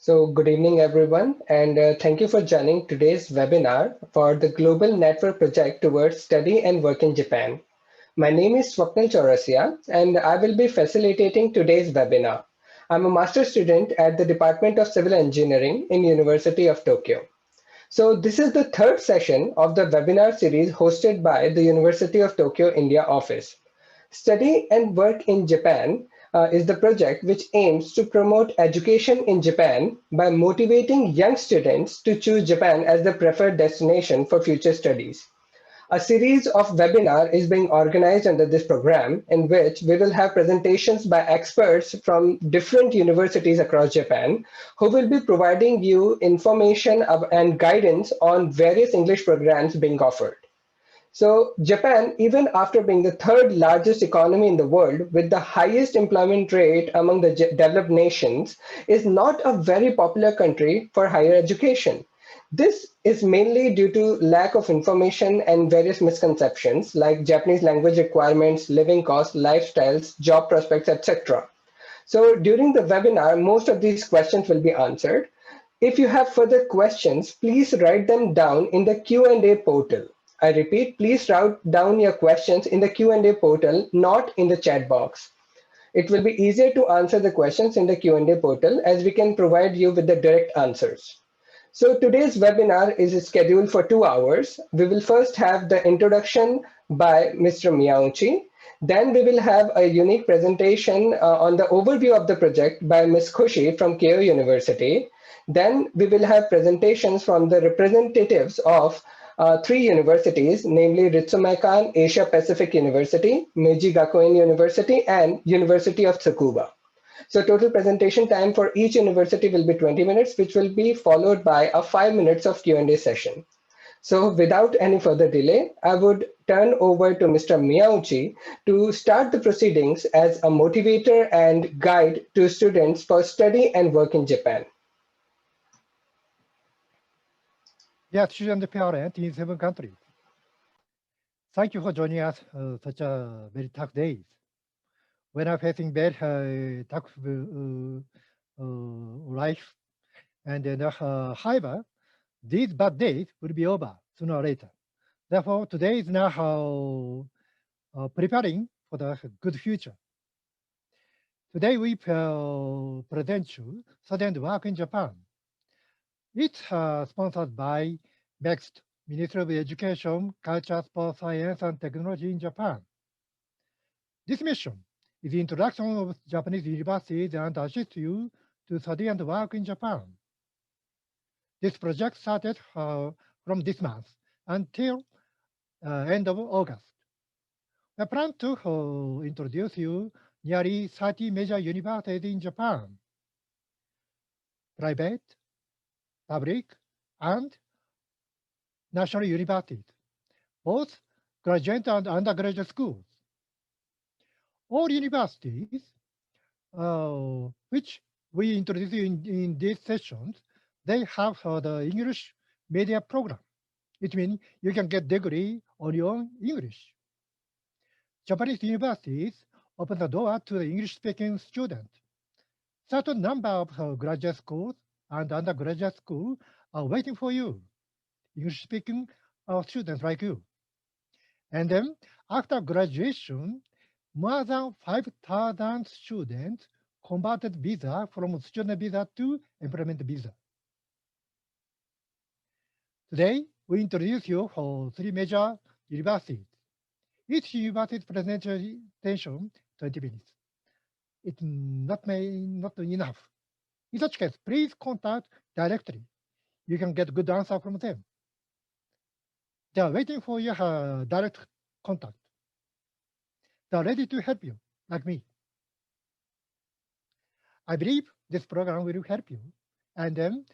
So good evening, everyone, and thank you for joining today's webinar for the Global Network Project towards Study and Work in Japan. My name is Swapnil Chaurasia, and I will be facilitating today's webinar. I'm a master's student at the Department of Civil Engineering in University of Tokyo. So this is the third session of the webinar series hosted by the University of Tokyo India office. Study and Work in Japan is the project which aims to promote education in Japan by motivating young students to choose Japan as the preferred destination for future studies. A series of webinars is being organized under this program in which we will have presentations by experts from different universities across Japan who will be providing you information and guidance on various English programs being offered. So Japan, even after being the third largest economy in the world with the highest employment rate among the developed nations, is not a very popular country for higher education. This is mainly due to lack of information and various misconceptions like Japanese language requirements, living costs, lifestyles, job prospects, etc. So during the webinar, most of these questions will be answered. If you have further questions, please write them down in the Q&A portal. I repeat, please write down your questions in the Q&A portal, not in the chat box. It will be easier to answer the questions in the Q&A portal as we can provide you with the direct answers. So today's webinar is scheduled for 2 hours. We will first have the introduction by Mr. Miyauchi. Then we will have a unique presentation on the overview of the project by Ms. Khushi from Keio University. Then we will have presentations from the representatives of 3 universities, namely Ritsumeikan Asia Pacific University, Meiji University, and University of Tsukuba. So total presentation time for each university will be 20 minutes, which will be followed by a 5 minutes of Q&A session. So without any further delay, I would turn over to Mr. Miyauchi to start the proceedings as a motivator and guide to students for study and work in Japan. Dear student and parents in 7 countries, thank you for joining us such a very tough days. When I'm facing very tough life, and however, these bad days will be over sooner or later. Therefore, today is now preparing for the good future. Today we present you Study and Work in Japan. It's sponsored by MEXT, Ministry of Education, Culture, Sports, Science, and Technology in Japan. This mission is the introduction of Japanese universities and assist you to study and work in Japan. This project started from this month until end of August. I plan to introduce you nearly 30 major universities in Japan, private, public, and national universities, both graduate and undergraduate schools. All universities, which we introduce in these sessions, they have the English media program. It means you can get degree on your own English. Japanese universities open the door to the English-speaking student. Certain number of graduate schools and undergraduate schools are waiting for you, English-speaking students like you. And then after graduation, more than 5,000 students converted visa from student visa to employment visa. Today, we introduce you for 3 major universities. Each university's presentation 20 minutes. It's not enough. In such case, please contact directly. You can get good answer from them. They are waiting for your direct contact. They are ready to help you, like me. I believe this program will help you. And then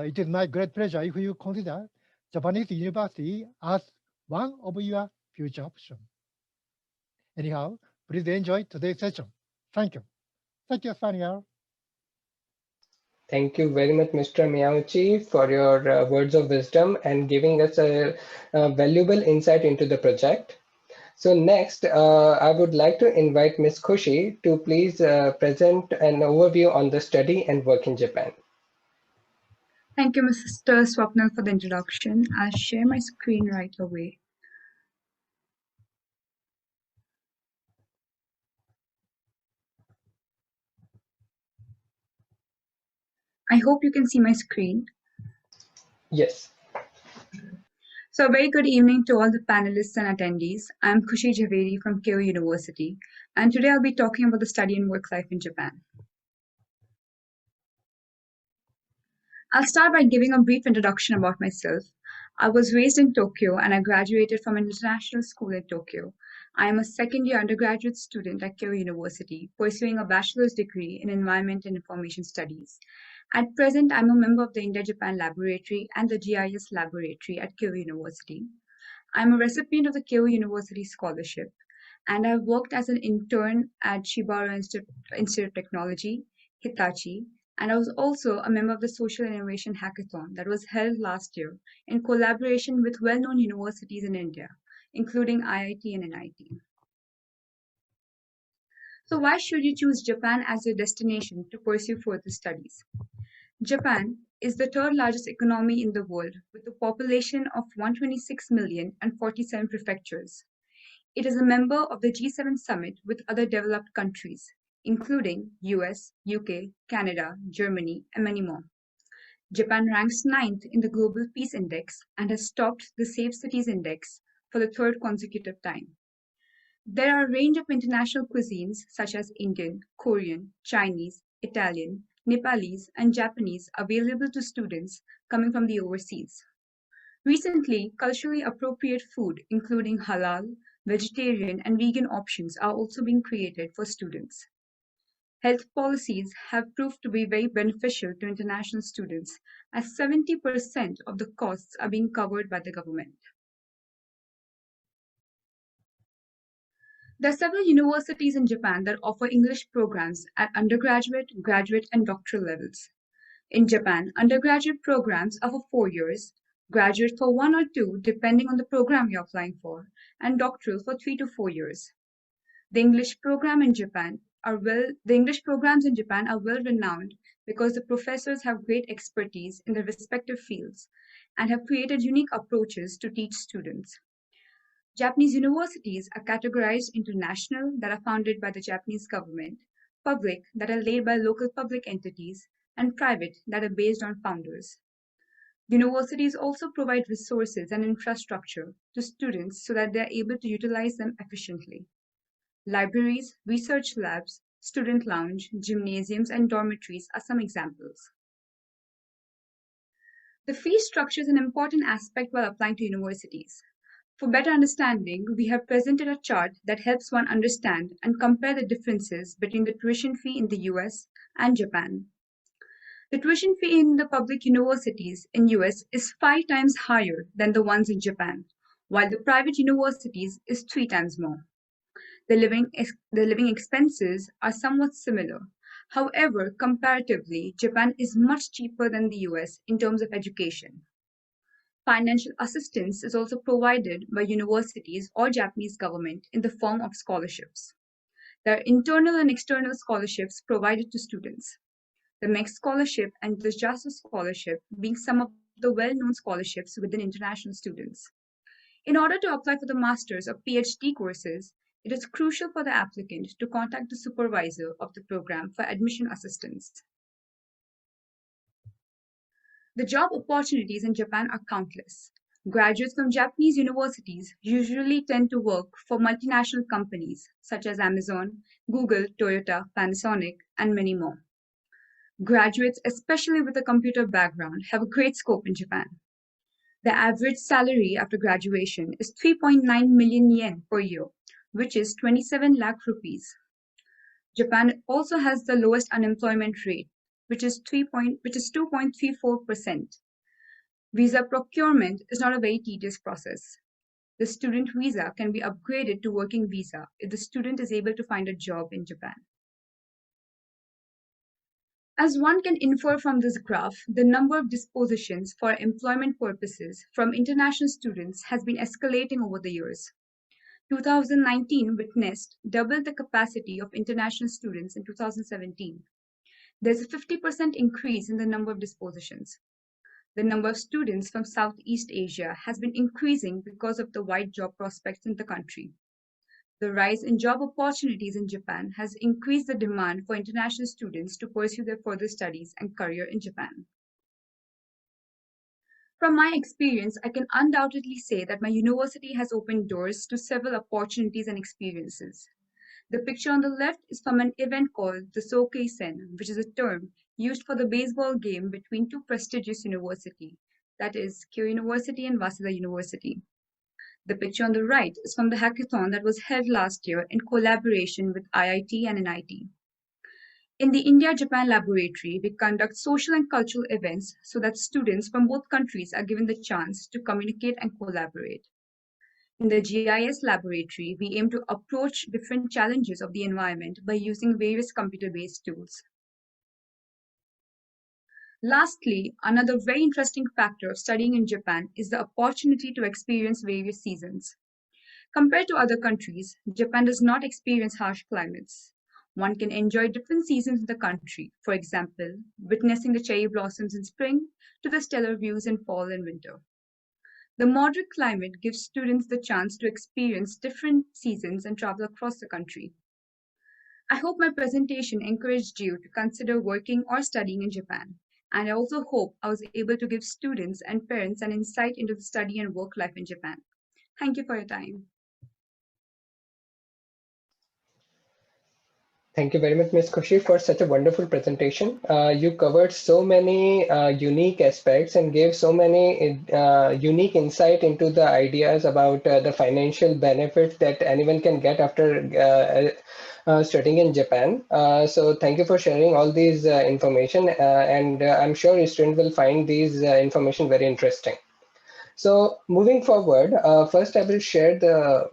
it is my great pleasure if you consider Japanese university as one of your future options. Anyhow, please enjoy today's session. Thank you. Thank you, Sonia. Thank you very much, Mr. Miyauchi, for your words of wisdom and giving us a valuable insight into the project. So next, I would like to invite Ms. Khushi to please present an overview on the study and work in Japan. Thank you, Mr. Swapnil, for the introduction. I'll share my screen right away. I hope you can see my screen. Yes. So a very good evening to all the panelists and attendees. I'm Khushi Javeri from Keio University, and today I'll be talking about the study and work life in Japan. I'll start by giving a brief introduction about myself. I was raised in Tokyo and I graduated from an international school in Tokyo. I am a second-year undergraduate student at Keio University, pursuing a bachelor's degree in Environment and Information Studies. At present, I'm a member of the India-Japan Laboratory and the GIS Laboratory at Keio University. I'm a recipient of the Keio University Scholarship, and I've worked as an intern at Shibara Institute of Technology, Hitachi, and I was also a member of the Social Innovation Hackathon that was held last year in collaboration with well-known universities in India, including IIT and NIT. So why should you choose Japan as your destination to pursue further studies? Japan is the third largest economy in the world with a population of 126 million and 47 prefectures. It is a member of the G7 summit with other developed countries, including US, UK, Canada, Germany, and many more. Japan ranks 9th in the Global Peace Index and has topped the Safe Cities Index for the third consecutive time. There are a range of international cuisines such as Indian, Korean, Chinese, Italian, Nepalese, and Japanese available to students coming from the overseas. Recently, culturally appropriate food, including halal, vegetarian, and vegan options, are also being created for students. Health policies have proved to be very beneficial to international students, as 70% of the costs are being covered by the government. There are several universities in Japan that offer English programs at undergraduate, graduate, and doctoral levels. In Japan, undergraduate programs are for 4 years, graduate for 1 or 2 depending on the program you're applying for, and doctoral for 3 to 4 years. The English programs in Japan are well renowned because the professors have great expertise in their respective fields and have created unique approaches to teach students. Japanese universities are categorized into national, that are founded by the Japanese government, public, that are led by local public entities, and private, that are based on founders. Universities also provide resources and infrastructure to students so that they are able to utilize them efficiently. Libraries, research labs, student lounge, gymnasiums, and dormitories are some examples. The fee structure is an important aspect while applying to universities. For better understanding, we have presented a chart that helps one understand and compare the differences between the tuition fee in the US and Japan. The tuition fee in the public universities in US is 5 times higher than the ones in Japan, while the private universities is 3 times more. The living expenses are somewhat similar. However, comparatively, Japan is much cheaper than the US in terms of education. Financial assistance is also provided by universities or Japanese government in the form of scholarships. There are internal and external scholarships provided to students. The MEC scholarship and the Justice scholarship being some of the well-known scholarships within international students. In order to apply for the master's or PhD courses, it is crucial for the applicant to contact the supervisor of the program for admission assistance. The job opportunities in Japan are countless. Graduates from Japanese universities usually tend to work for multinational companies such as Amazon, Google, Toyota, Panasonic, and many more. Graduates, especially with a computer background, have a great scope in Japan. The average salary after graduation is 3.9 million yen per year, which is 27 lakh rupees. Japan also has the lowest unemployment rate, which is 2.34%. Visa procurement is not a very tedious process. The student visa can be upgraded to working visa if the student is able to find a job in Japan. As one can infer from this graph, the number of dispositions for employment purposes from international students has been escalating over the years. 2019 witnessed double the capacity of international students in 2017. There's a 50% increase in the number of dispositions. The number of students from Southeast Asia has been increasing because of the wide job prospects in the country. The rise in job opportunities in Japan has increased the demand for international students to pursue their further studies and career in Japan. From my experience, I can undoubtedly say that my university has opened doors to several opportunities and experiences. The picture on the left is from an event called the Sokeisen, which is a term used for the baseball game between two prestigious universities, that is, Kyoto University and Waseda University. The picture on the right is from the hackathon that was held last year in collaboration with IIT and NIT. In the India-Japan laboratory, we conduct social and cultural events so that students from both countries are given the chance to communicate and collaborate. In the GIS laboratory, we aim to approach different challenges of the environment by using various computer-based tools. Lastly, another very interesting factor of studying in Japan is the opportunity to experience various seasons. Compared to other countries, Japan does not experience harsh climates. One can enjoy different seasons in the country, for example, witnessing the cherry blossoms in spring to the stellar views in fall and winter. The moderate climate gives students the chance to experience different seasons and travel across the country. I hope my presentation encouraged you to consider working or studying in Japan, and I also hope I was able to give students and parents an insight into the study and work life in Japan. Thank you for your time. Thank you very much, Ms. Kushi, for such a wonderful presentation. You covered so many unique aspects and gave so many unique insight into the ideas about the financial benefits that anyone can get after studying in Japan. So thank you for sharing all these information, and I'm sure your students will find these information very interesting. So moving forward, first I will share the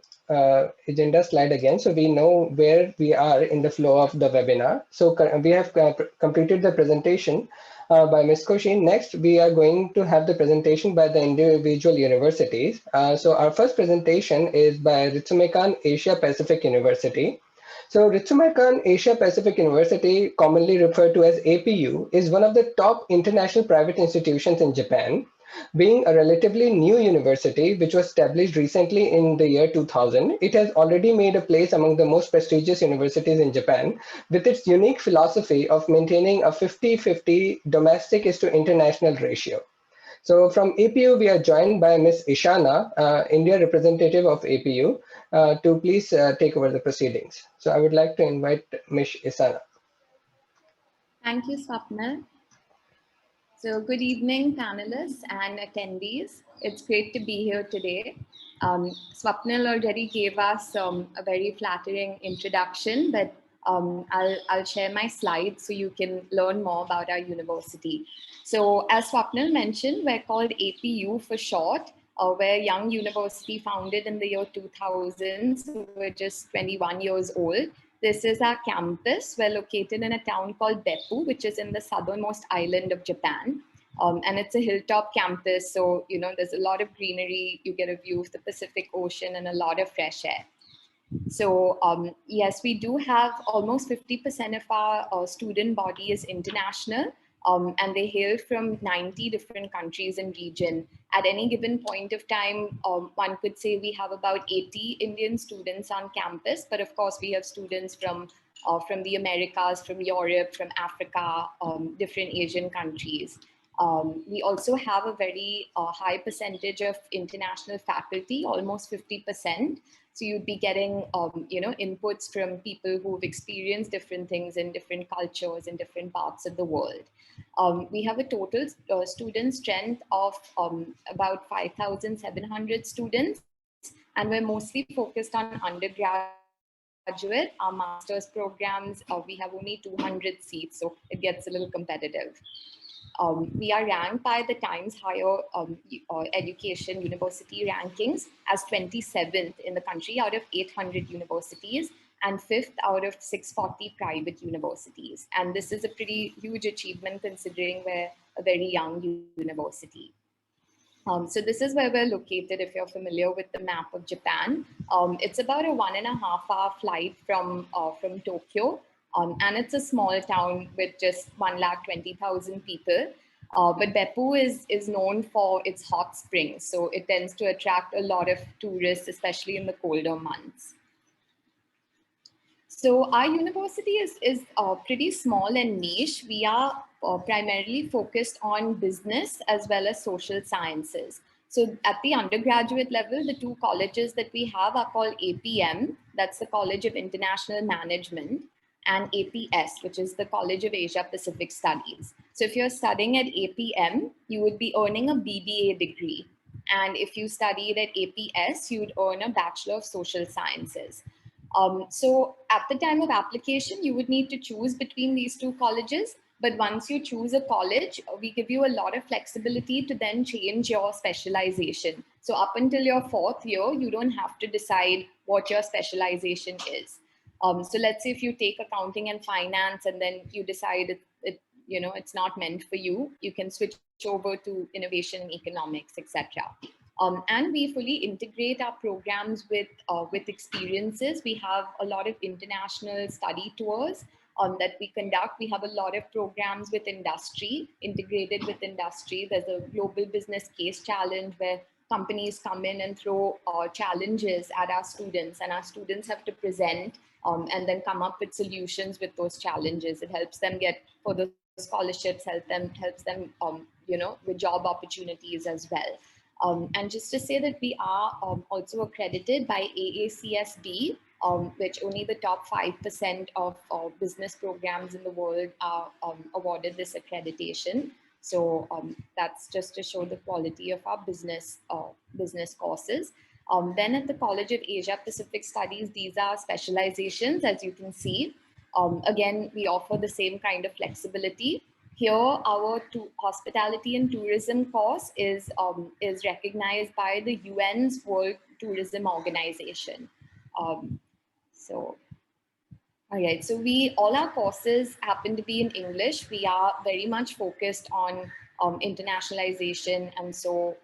agenda slide again, so we know where we are in the flow of the webinar. So we have completed the presentation by Ms. Koshi. Next, we are going to have the presentation by the individual universities. So our first presentation is by Ritsumeikan Asia Pacific University. So Ritsumeikan Asia Pacific University, commonly referred to as APU, is one of the top international private institutions in Japan. Being a relatively new university, which was established recently in the year 2000, it has already made a place among the most prestigious universities in Japan, with its unique philosophy of maintaining a 50-50 domestic is to international ratio. So from APU, we are joined by Ms. Ishana, India representative of APU, to please take over the proceedings. So I would like to invite Ms. Ishana. Thank you, Swapnil. So good evening, panelists and attendees. It's great to be here today. Swapnil already gave us a very flattering introduction, but I'll share my slides so you can learn more about our university. So as Swapnil mentioned, we're called APU for short. We're a young university founded in the year 2000, so we're just 21 years old. This is our campus. We're located in a town called Beppu, which is in the southernmost island of Japan. And it's a hilltop campus, so there's a lot of greenery. You get a view of the Pacific Ocean and a lot of fresh air. So yes, we do have almost 50% of our student body is international. And they hail from 90 different countries and region. At any given point of time, one could say we have about 80 Indian students on campus, but of course we have students from the Americas, from Europe, from Africa, different Asian countries. We also have a very high percentage of international faculty, almost 50%. So you'd be getting, inputs from people who've experienced different things in different cultures in different parts of the world. We have a total student strength of about 5,700 students, and we're mostly focused on undergraduate. Our master's programs, we have only 200 seats, so it gets a little competitive. We are ranked by the Times Higher Education University Rankings as 27th in the country out of 800 universities and 5th out of 640 private universities. And this is a pretty huge achievement considering we're a very young university. So this is where we're located, if you're familiar with the map of Japan. It's about a 1.5-hour flight from Tokyo, and it's a small town with just 120,000 people. But Beppu is known for its hot springs, so it tends to attract a lot of tourists, especially in the colder months. So our university is pretty small and niche. We are primarily focused on business as well as social sciences. So at the undergraduate level, the two colleges that we have are called APM, that's the College of International Management, and APS, which is the College of Asia Pacific Studies. So if you're studying at APM, you would be earning a BBA degree. And if you studied at APS, you would earn a Bachelor of Social Sciences. So at the time of application, you would need to choose between these two colleges. But once you choose a college, we give you a lot of flexibility to then change your specialization. So up until your 4th year, you don't have to decide what your specialization is. So let's say if you take accounting and finance and then you decide it's not meant for you, you can switch over to innovation and economics, etc. And we fully integrate our programs with experiences. We have a lot of international study tours that we conduct. We have a lot of programs with industry, integrated with industry. There's a global business case challenge where companies come in and throw challenges at our students, and our students have to present and then come up with solutions with those challenges. It helps them get further scholarships, helps them with job opportunities as well. And just to say that we are also accredited by AACSB, which only the top 5% of business programs in the world are awarded this accreditation. So that's just to show the quality of our business courses. Then at the College of Asia Pacific Studies, these are specializations, as you can see. Again, we offer the same kind of flexibility. Here, our hospitality and tourism course is recognized by the UN's World Tourism Organization. All right, so all our courses happen to be in English. We are very much focused on internationalization, and so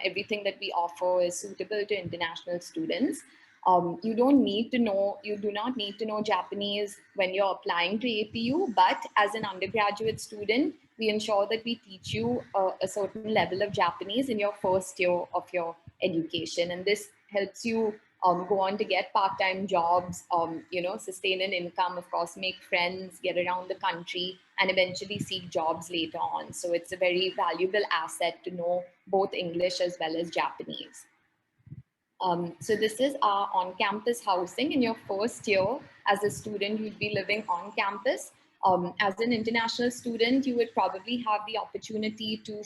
everything that we offer is suitable to international students. You do not need to know Japanese when you're applying to APU, but as an undergraduate student, we ensure that we teach you a certain level of Japanese in your first year of your education, and this helps you go on to get part-time jobs, sustain an income, of course, make friends, get around the country, and eventually seek jobs later on. So it's a very valuable asset to know both English as well as Japanese. So this is our on-campus housing. In your first year as a student, you'd be living on campus. As an international student, you would probably have the opportunity to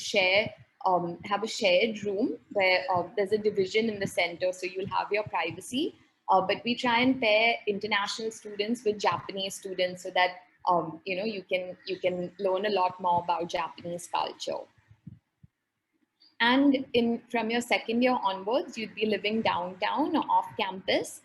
have a shared room where there's a division in the center, so you'll have your privacy. But we try and pair international students with Japanese students so that you can learn a lot more about Japanese culture. And from your second year onwards, you'd be living downtown or off campus.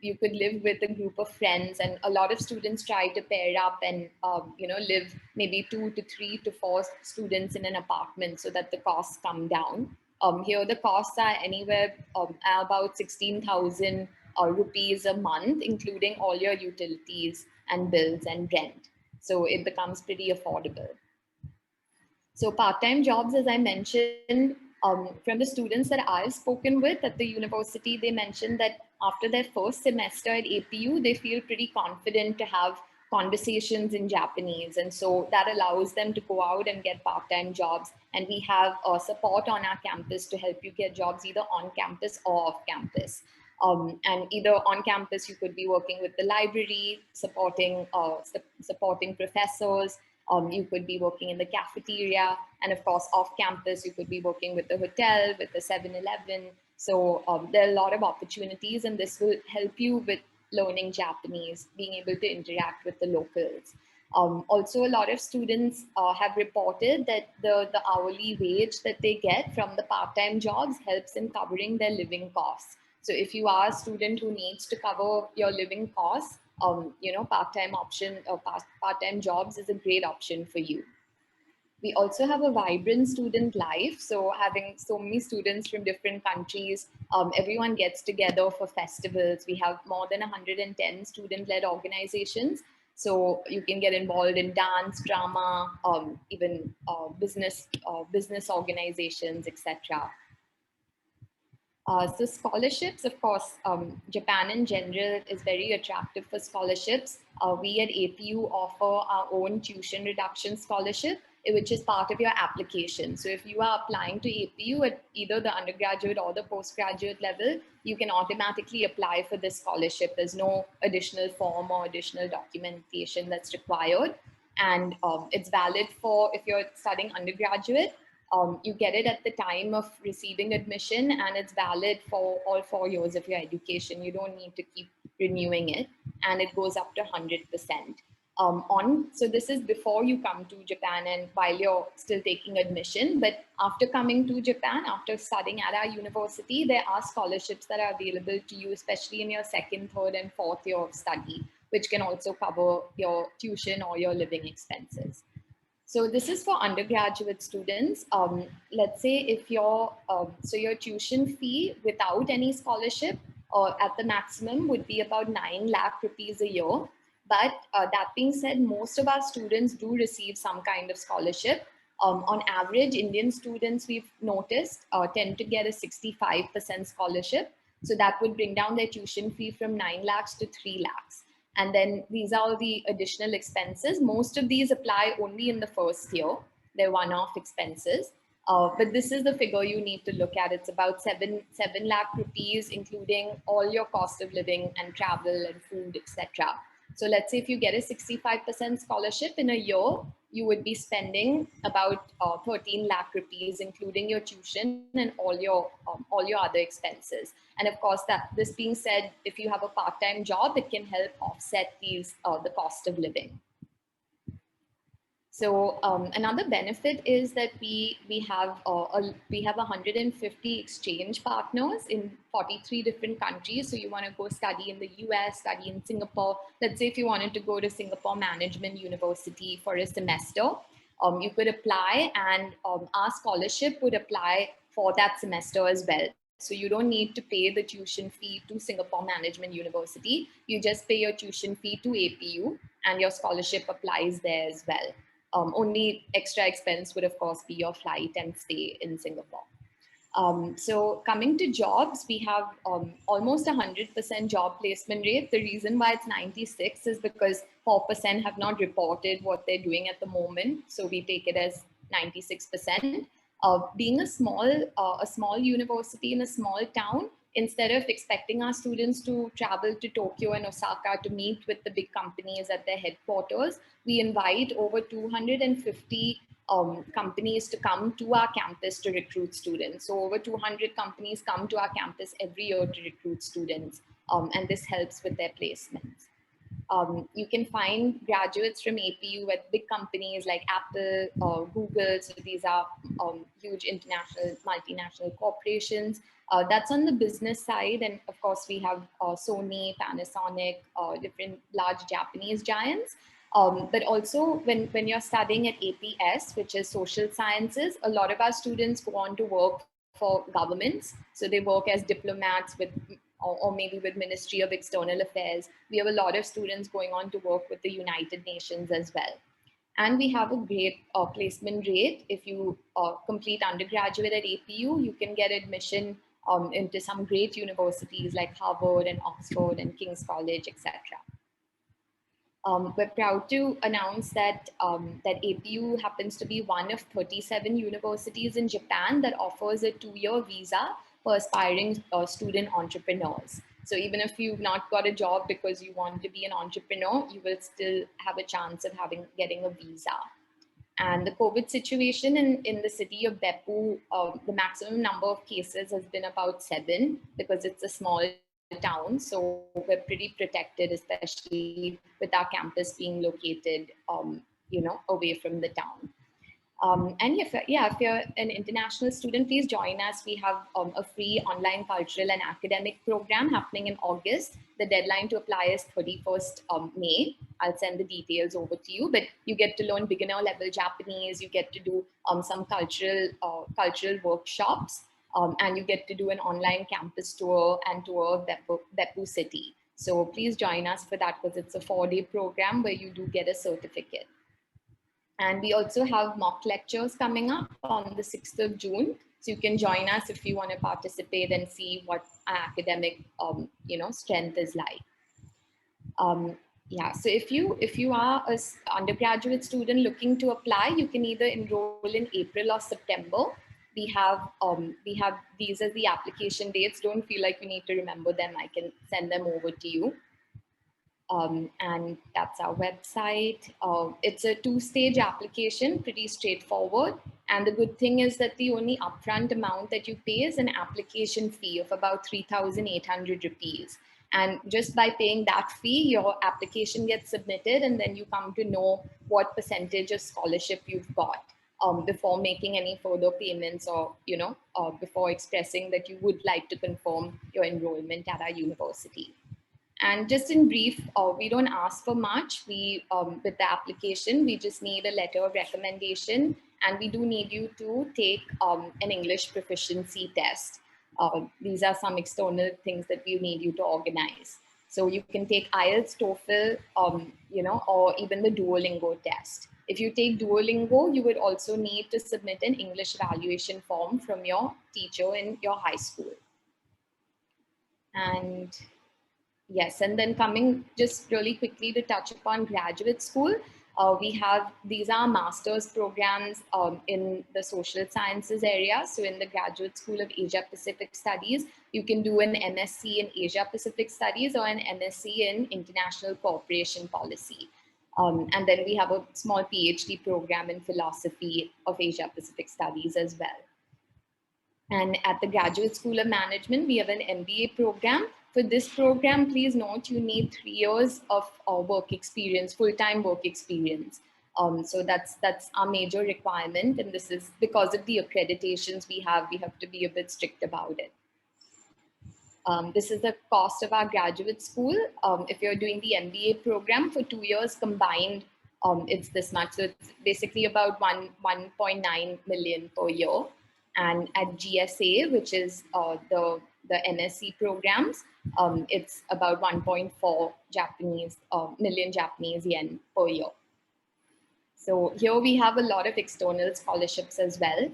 You could live with a group of friends, and a lot of students try to pair up and live maybe 2 to 3 to 4 students in an apartment so that the costs come down. Here the costs are anywhere about 16,000 rupees a month, including all your utilities and bills and rent. So it becomes pretty affordable. So part-time jobs, as I mentioned, from the students that I've spoken with at the university, they mentioned that after their first semester at APU, they feel pretty confident to have conversations in Japanese. And so that allows them to go out and get part-time jobs. And we have support on our campus to help you get jobs either on campus or off campus. And either on campus, you could be working with the library, supporting professors. You could be working in the cafeteria, and of course, off campus, you could be working with the hotel, with the 7-Eleven. So there are a lot of opportunities, and this will help you with learning Japanese, being able to interact with the locals. Also, a lot of students have reported that the hourly wage that they get from the part-time jobs helps in covering their living costs. So if you are a student who needs to cover your living costs, part-time jobs is a great option for you. We also have a vibrant student life. So having so many students from different countries, everyone gets together for festivals. We have more than 110 student-led organizations. So you can get involved in dance, drama, even business organizations, etc. So scholarships, of course, Japan in general is very attractive for scholarships. We at APU offer our own tuition reduction scholarship, which is part of your application. So if you are applying to APU at either the undergraduate or the postgraduate level, you can automatically apply for this scholarship. There's no additional form or additional documentation that's required. And it's valid for if you're studying undergraduate. You get it at the time of receiving admission, and it's valid for all 4 years of your education. You don't need to keep renewing it, and it goes up to 100%. So this is before you come to Japan and while you're still taking admission. But after coming to Japan, after studying at our university, there are scholarships that are available to you, especially in your second, third, and fourth year of study, which can also cover your tuition or your living expenses. So this is for undergraduate students. Let's say if your tuition fee without any scholarship at the maximum would be about 9 lakh rupees a year. But that being said, most of our students do receive some kind of scholarship. On average, Indian students, we've noticed, tend to get a 65% scholarship. So that would bring down their tuition fee from 9 lakhs to 3 lakhs. And then these are the additional expenses. Most of these apply only in the first year. They're one-off expenses. But this is the figure you need to look at. It's about 7 lakh rupees, including all your cost of living and travel and food, etc. So let's say if you get a 65% scholarship in a year, you would be spending about 13 lakh rupees, including your tuition and all your other expenses. And of course, this being said, if you have a part-time job, it can help offset these the cost of living. So another benefit is that we have 150 exchange partners in 43 different countries. So you want to go study in the US, study in Singapore. Let's say if you wanted to go to Singapore Management University for a semester, you could apply, and our scholarship would apply for that semester as well. So you don't need to pay the tuition fee to Singapore Management University. You just pay your tuition fee to APU, and your scholarship applies there as well. Only extra expense would, of course, be your flight and stay in Singapore. So coming to jobs, we have almost 100% job placement rate. The reason why it's 96 is because 4% have not reported what they're doing at the moment. So we take it as 96%. Being a small university in a small town, instead of expecting our students to travel to Tokyo and Osaka to meet with the big companies at their headquarters, we invite over 250 companies to come to our campus to recruit students. So over 200 companies come to our campus every year to recruit students, and this helps with their placements. You can find graduates from APU at big companies like Apple or Google. So these are huge international, multinational corporations. That's on the business side. And of course, we have Sony, Panasonic, different large Japanese giants. But also when you're studying at APS, which is social sciences, a lot of our students go on to work for governments. So they work as diplomats with or maybe with Ministry of External Affairs. We have a lot of students going on to work with the United Nations as well. And we have a great placement rate. If you complete undergraduate at APU, you can get admission into some great universities like Harvard and Oxford and King's College, etc. We're proud to announce that that APU happens to be one of 37 universities in Japan that offers a 2-year visa for aspiring student entrepreneurs. So even if you've not got a job because you want to be an entrepreneur, you will still have a chance of getting a visa. And the COVID situation in the city of Beppu, the maximum number of cases has been about 7 because it's a small town. So we're pretty protected, especially with our campus being located, away from the town. And if you're an international student, please join us. We have a free online cultural and academic program happening in August. The deadline to apply is 31st May. I'll send the details over to you, but you get to learn beginner level Japanese. You get to do some cultural workshops, and you get to do an online campus tour and tour of Beppu City. So please join us for that, because it's a 4-day program where you do get a certificate. And we also have mock lectures coming up on the 6th of June. So you can join us if you want to participate and see what our academic strength is like. So if you are an undergraduate student looking to apply, you can either enroll in April or September. We have these as the application dates. Don't feel like you need to remember them. I can send them over to you. And that's our website. It's a 2-stage application, pretty straightforward. And the good thing is that the only upfront amount that you pay is an application fee of about 3,800 rupees. And just by paying that fee, your application gets submitted, and then you come to know what percentage of scholarship you've got before making any further payments, or before expressing that you would like to confirm your enrollment at our university. And just in brief, we don't ask for much. With the application, we just need a letter of recommendation, and we do need you to take an English proficiency test. These are some external things that we need you to organize. So you can take IELTS, TOEFL, or even the Duolingo test. If you take Duolingo, you would also need to submit an English evaluation form from your teacher in your high school. And yes, and then coming just really quickly to touch upon graduate school, these are master's programs in the social sciences area. So in the Graduate School of Asia Pacific Studies, you can do an MSc in Asia Pacific Studies or an MSc in International Cooperation Policy. And then we have a small PhD program in Philosophy of Asia Pacific Studies as well. And at the Graduate School of Management, we have an MBA program. For this program, please note you need 3 years of work experience, full-time work experience. So that's our major requirement. And this is because of the accreditations we have to be a bit strict about it. This is the cost of our graduate school. If you're doing the MBA program for 2 years combined, it's this much. So it's basically about 1.9 million per year. And at GSA, which is the MSc programs, it's about 1.4 million Japanese yen per year. So here we have a lot of external scholarships as well.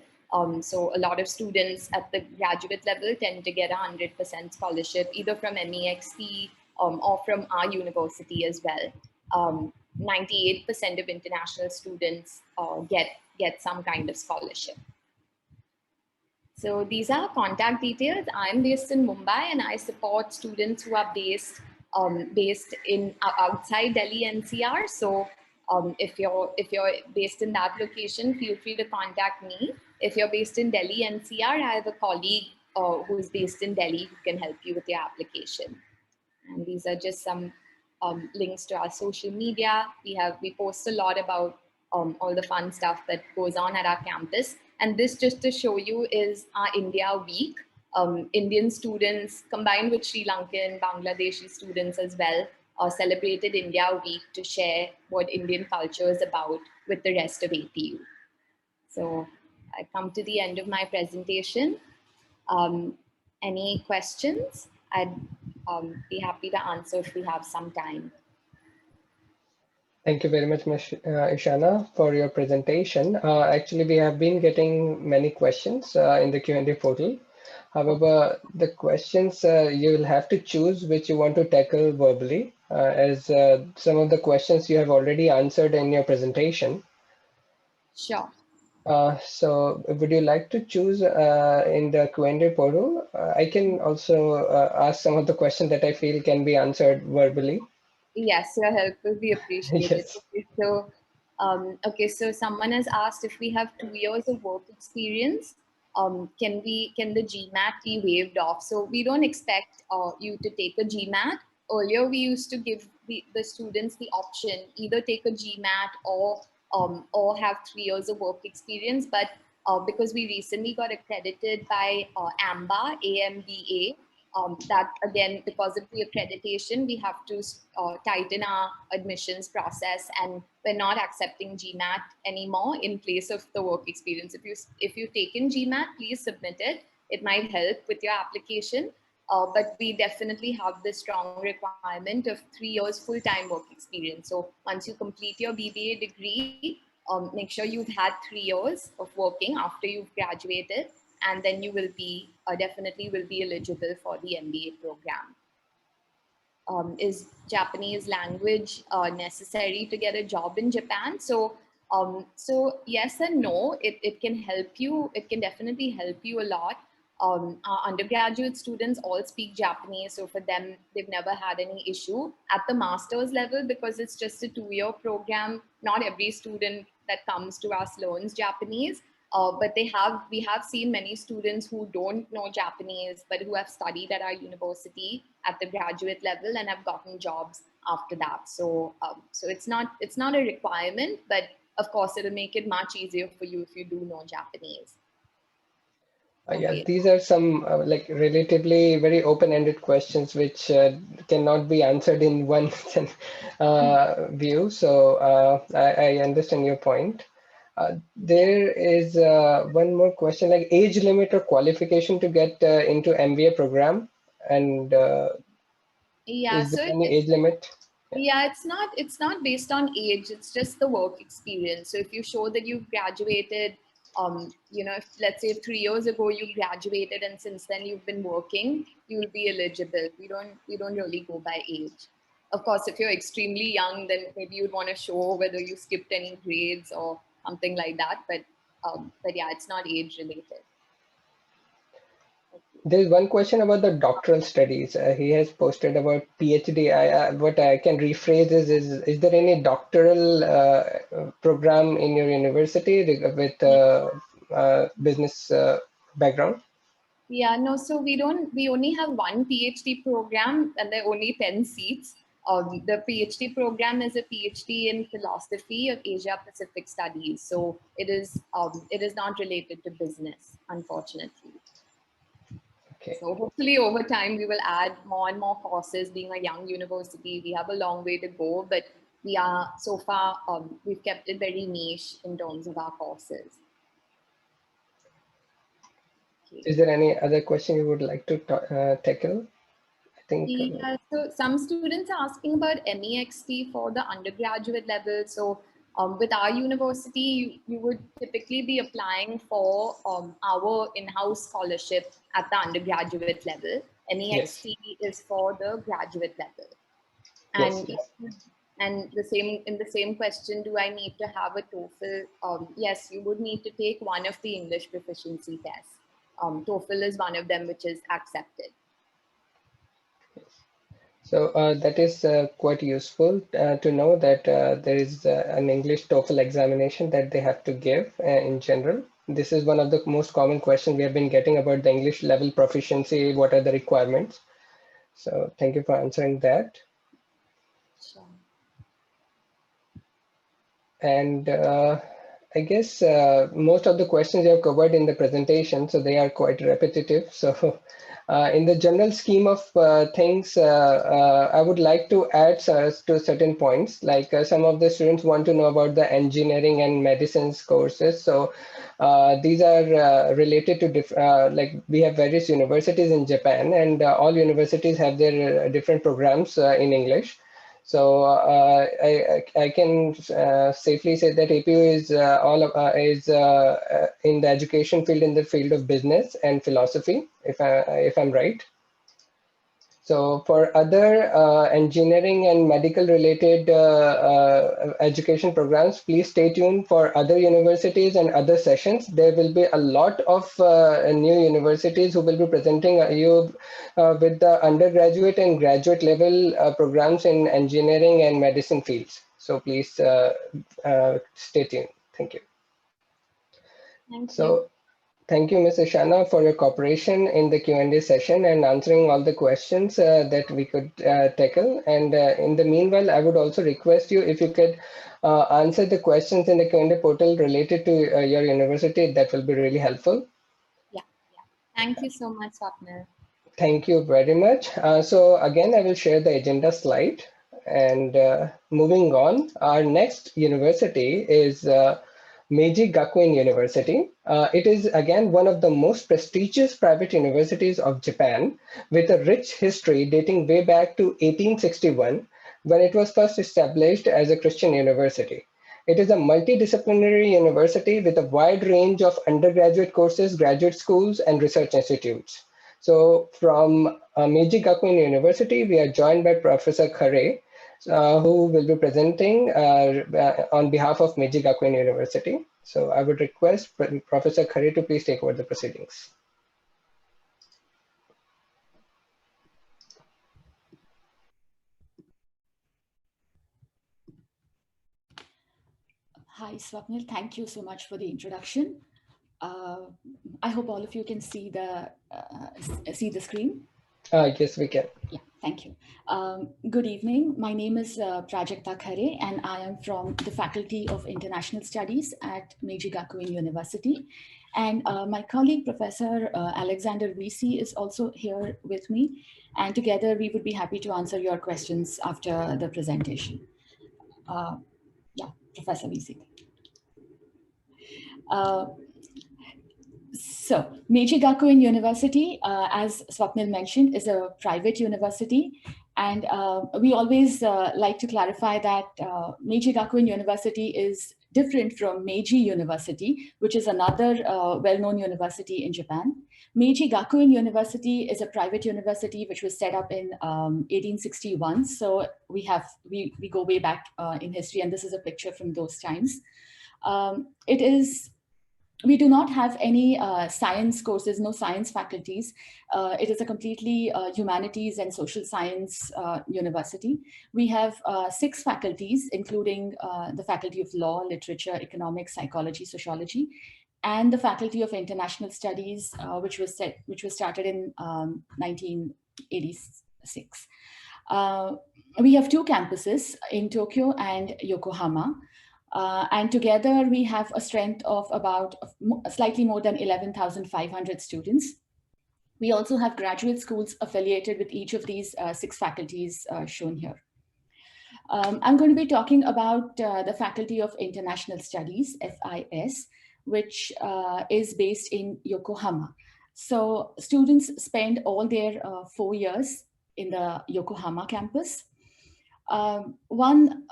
So a lot of students at the graduate level tend to get 100% scholarship, either from MEXT or from our university as well. 98% of international students get some kind of scholarship. So these are contact details. I'm based in Mumbai, and I support students who are based in outside Delhi NCR. So if you're based in that location, feel free to contact me. If you're based in Delhi NCR, I have a colleague who is based in Delhi who can help you with your application. And these are just some links to our social media. We post a lot about all the fun stuff that goes on at our campus. And this, just to show you, is our India Week. Indian students combined with Sri Lankan, Bangladeshi students as well celebrated India Week to share what Indian culture is about with the rest of APU. So I come to the end of my presentation. Any questions? I'd be happy to answer if we have some time. Thank you very much, Ms. Ishana, for your presentation. Actually, we have been getting many questions in the Q&A portal. However, the questions you will have to choose which you want to tackle verbally, as some of the questions you have already answered in your presentation. Sure. So would you like to choose in the Q&A portal? I can also ask some of the questions that I feel can be answered verbally. Yes, your help will be appreciated. Yes. Okay, so someone has asked if we have 2 years of work experience, can the GMAT be waived off? So we don't expect you to take a GMAT. Earlier, we used to give the students the option, either take a GMAT or or have 3 years of work experience. But because we recently got accredited by AMBA, that again, because of the accreditation, we have to tighten our admissions process, and we're not accepting GMAT anymore in place of the work experience. If you've taken GMAT, please submit it. It might help with your application. But we definitely have this strong requirement of 3 years full-time work experience. So once you complete your BBA degree, make sure you've had 3 years of working after you've graduated, and then you will be definitely will be eligible for the MBA program. Is Japanese language necessary to get a job in Japan? So yes and no. It can help you. It can definitely help you a lot. Our undergraduate students all speak Japanese, so for them, they've never had any issue. At the master's level, because it's just a 2-year program, not every student that comes to us learns Japanese. But we have seen many students who don't know Japanese, but who have studied at our university at the graduate level and have gotten jobs after that. So it's not a requirement, but of course it'll make it much easier for you if you do know Japanese. Yeah, these are some like relatively very open-ended questions which cannot be answered in one view. So I understand your point. There is one more question, like age limit or qualification to get into MBA program, and is there any age limit? Yeah, it's not based on age. It's just the work experience. So if you show that you've graduated, if, let's say 3 years ago you graduated and since then you've been working, you'll be eligible. We don't really go by age. Of course, if you're extremely young, then maybe you'd want to show whether you skipped any grades or something like that. But yeah, it's not age related. There's one question about the doctoral studies. He has posted about PhD. What I can rephrase is there any doctoral program in your university with business background? Yeah, no, so we only have one PhD program and there are only 10 seats. The PhD program is a PhD in philosophy of Asia Pacific studies. So it is not related to business, unfortunately. Okay. So hopefully over time we will add more and more courses. Being a young university, we have a long way to go, but we are so far we've kept it very niche in terms of our courses. Is there any other question you would like to tackle? I think. Yeah, so some students are asking about MEXT for the undergraduate level. So with our university, you would typically be applying for our in-house scholarship at the undergraduate level. MEXT is for the graduate level. And and in the same question, do I need to have a TOEFL? Yes, you would need to take one of the English proficiency tests. TOEFL is one of them which is accepted. So that is quite useful to know that there is an English TOEFL examination that they have to give in general. This is one of the most common questions we have been getting about the English level proficiency. What are the requirements? So thank you for answering that. Sure. And I guess most of the questions you have covered in the presentation, so they are quite repetitive. So in the general scheme of things, I would like to add to certain points, like some of the students want to know about the engineering and medicines courses. So these are related to like we have various universities in Japan, and all universities have their different programs in English. So I can safely say that APU is in the education field, in the field of business and philosophy, if I'm right. So for other engineering and medical related education programs, please stay tuned for other universities and other sessions. There will be a lot of new universities who will be presenting you with the undergraduate and graduate level programs in engineering and medicine fields. So please stay tuned. Thank you. Thank you. Thank you, Ms. Ishana, for your cooperation in the Q&A session and answering all the questions that we could tackle. And in the meanwhile, I would also request you if you could answer the questions in the Q&A portal related to your university. That will be really helpful. Yeah. Thank you so much, Swapnil. Thank you very much. So again, I will share the agenda slide. And moving on, our next university is Meiji Gakuin University. It is again one of the most prestigious private universities of Japan, with a rich history dating way back to 1861, when it was first established as a Christian university. It is a multidisciplinary university with a wide range of undergraduate courses, graduate schools, and research institutes. So from Meiji Gakuin University, we are joined by Professor Khare, who will be presenting on behalf of Meiji Gakuin University. So I would request Professor Khare to please take over the proceedings. Hi, Swapnil. Thank you so much for the introduction. I hope all of you can see the screen. Yes, we can. Yeah, thank you. Good evening. My name is Prajakta Khare, and I am from the Faculty of International Studies at Meiji Gakuin University. And my colleague, Professor Alexander Visi, is also here with me. And together, we would be happy to answer your questions after the presentation. Yeah, Professor Visi. So Meiji Gakuin University, as Swapnil mentioned, is a private university. And we always like to clarify that Meiji Gakuin University is different from Meiji University, which is another well-known university in Japan. Meiji Gakuin University is a private university which was set up in 1861. So we go way back in history, and this is a picture from those times. We do not have any science courses, no science faculties. It is a completely humanities and social science university. We have 6 faculties, including the Faculty of Law, Literature, Economics, Psychology, Sociology, and the Faculty of International Studies, which was started in 1986. We have 2 campuses in Tokyo and Yokohama. And together we have a strength of about slightly more than 11,500 students. We also have graduate schools affiliated with each of these 6 faculties shown here. I'm going to be talking about the Faculty of International Studies, FIS, which is based in Yokohama. So students spend all their 4 years in the Yokohama campus. One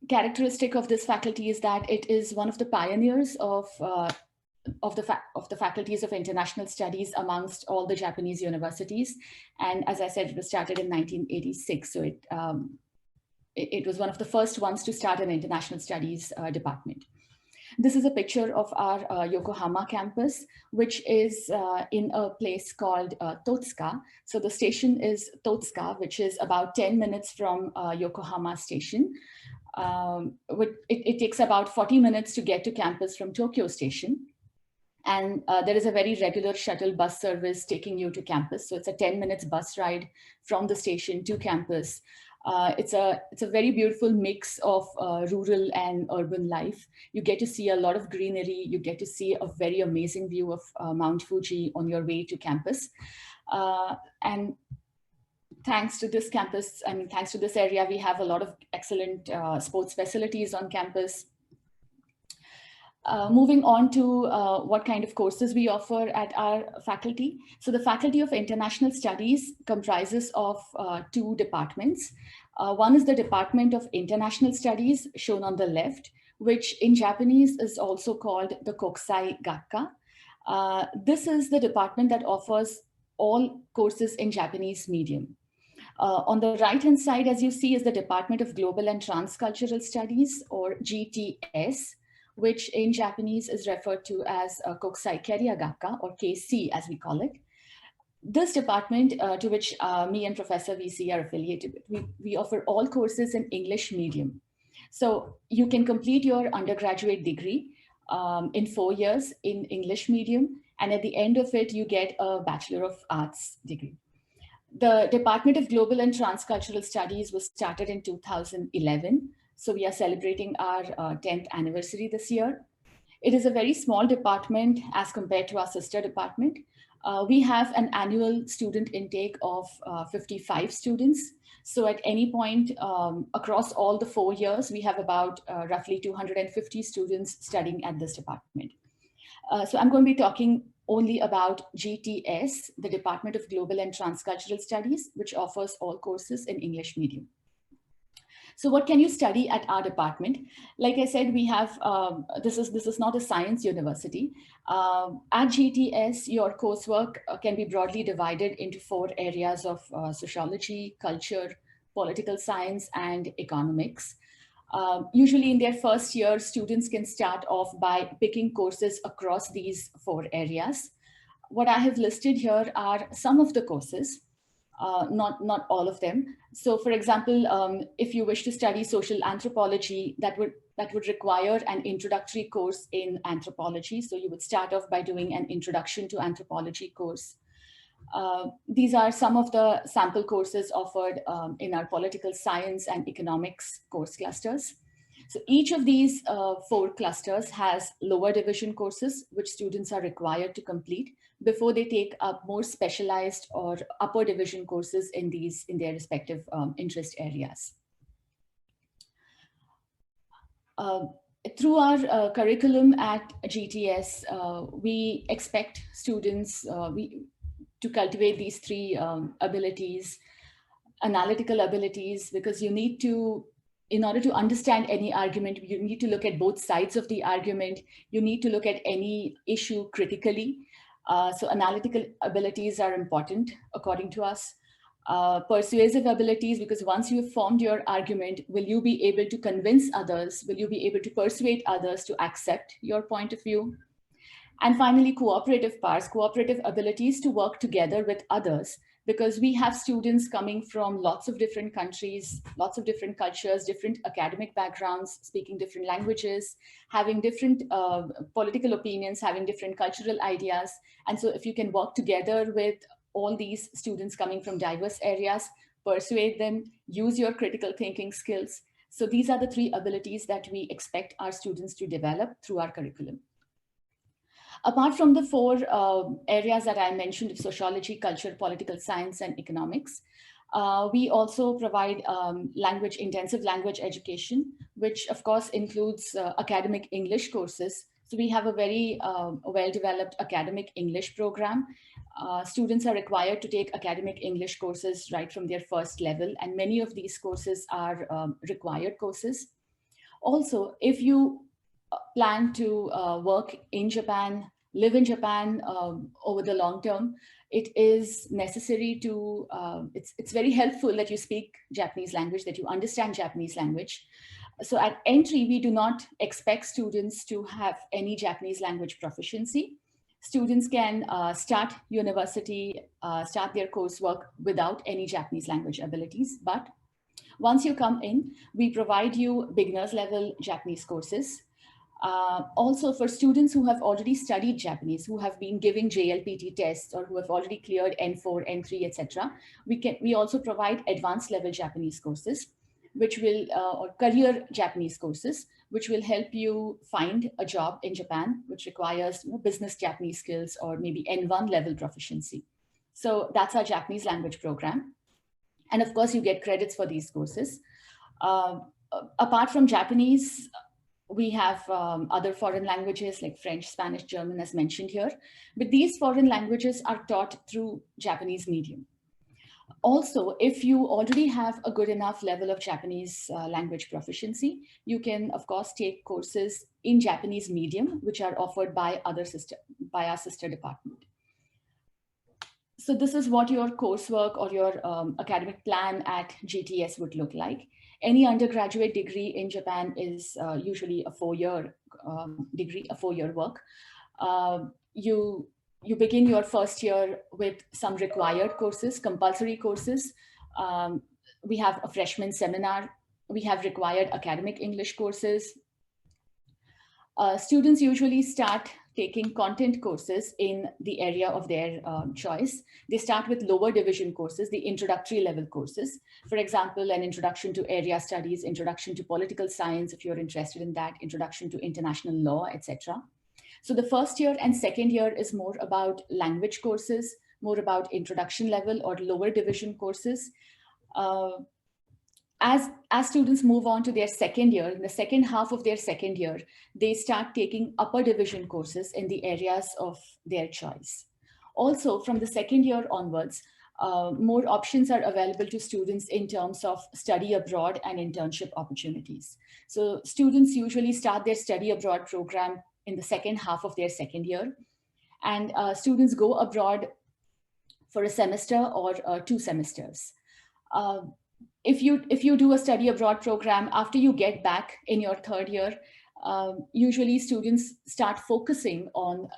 characteristic of this faculty is that it is one of the pioneers of the faculties of international studies amongst all the Japanese universities. And as I said, it was started in 1986. So it was one of the first ones to start an international studies department. This is a picture of our Yokohama campus, which is in a place called Totsuka. So the station is Totsuka, which is about 10 minutes from Yokohama station. It takes about 40 minutes to get to campus from Tokyo Station. And there is a very regular shuttle bus service taking you to campus. So it's a 10 minutes bus ride from the station to campus. It's a very beautiful mix of rural and urban life. You get to see a lot of greenery. You get to see a very amazing view of Mount Fuji on your way to campus. And thanks to this campus, thanks to this area, we have a lot of excellent sports facilities on campus. Moving on to what kind of courses we offer at our faculty. So the Faculty of International Studies comprises of 2 departments. One is the Department of International Studies, shown on the left, which in Japanese is also called the Kokusai Gakka. This is the department that offers all courses in Japanese medium. On the right-hand side, as you see, is the Department of Global and Transcultural Studies, or GTS, which in Japanese is referred to as Kokusai Career Gakka, or KC as we call it. This department, to which me and Professor VC are affiliated with, we offer all courses in English medium. So you can complete your undergraduate degree in 4 years in English medium. And at the end of it, you get a Bachelor of Arts degree. The Department of Global and Transcultural Studies was started in 2011. So we are celebrating our 10th anniversary this year. It is a very small department as compared to our sister department. We have an annual student intake of 55 students. So at any point across all the 4 years, we have about roughly 250 students studying at this department. So I'm going to be talking only about GTS, the Department of Global and Transcultural Studies, which offers all courses in English medium. So what can you study at our department? Like I said, we have, this is not a science university. At GTS, your coursework can be broadly divided into 4 areas of sociology, culture, political science, and economics. Usually in their first year, students can start off by picking courses across these 4 areas. What I have listed here are some of the courses, not all of them. So for example, if you wish to study social anthropology, that would require an introductory course in anthropology. So you would start off by doing an introduction to anthropology course. These are some of the sample courses offered in our political science and economics course clusters. So each of these 4 clusters has lower division courses, which students are required to complete before they take up more specialized or upper division courses in their respective interest areas. Through our curriculum at GTS, we expect students to cultivate these 3 abilities: analytical abilities, because you need to, in order to understand any argument, you need to look at both sides of the argument. You need to look at any issue critically. So analytical abilities are important according to us. Persuasive abilities, because once you've formed your argument, will you be able to convince others? Will you be able to persuade others to accept your point of view? And finally, cooperative powers, cooperative abilities to work together with others, because we have students coming from lots of different countries, lots of different cultures, different academic backgrounds, speaking different languages, having different political opinions, having different cultural ideas. And so if you can work together with all these students coming from diverse areas, persuade them, use your critical thinking skills. So these are the 3 abilities that we expect our students to develop through our curriculum. Apart from the 4 areas that I mentioned of sociology, culture, political science, and economics, we also provide intensive language education, which of course includes academic English courses. So we have a very well-developed academic English program. Students are required to take academic English courses right from their first level, and many of these courses are required courses. Also, if you plan to work in Japan, live in Japan over the long term, it is necessary to, it's very helpful that you speak Japanese language, that you understand Japanese language. So at entry, we do not expect students to have any Japanese language proficiency. Students can start university, start their coursework without any Japanese language abilities. But once you come in, we provide you beginners level Japanese courses. Also for students who have already studied Japanese, who have been giving JLPT tests or who have already cleared N4, N3, etc., we also provide advanced level Japanese courses, which will, or career Japanese courses, which will help you find a job in Japan, which requires business Japanese skills or maybe N1 level proficiency. So that's our Japanese language program. And of course, you get credits for these courses. Apart from Japanese, we have other foreign languages like French, Spanish, German, as mentioned here. But these foreign languages are taught through Japanese medium. Also, if you already have a good enough level of Japanese language proficiency, you can, of course, take courses in Japanese medium, which are offered by our sister department. So this is what your coursework or your academic plan at GTS would look like. Any undergraduate degree in Japan is usually a 4-year degree, a 4-year work. You begin your first year with some required courses, compulsory courses. We have a freshman seminar. We have required academic English courses. Students usually start taking content courses in the area of their choice. They start with lower division courses, the introductory level courses. For example, an introduction to area studies, introduction to political science, if you're interested in that, introduction to international law, etc. So the first year and second year is more about language courses, more about introduction level or lower division courses. As students move on to their second year, in the second half of their second year, they start taking upper division courses in the areas of their choice. Also, from the second year onwards, more options are available to students in terms of study abroad and internship opportunities. So students usually start their study abroad program in the second half of their second year. And students go abroad for a semester or 2 semesters. If you do a study abroad program, after you get back in your third year, usually students start focusing on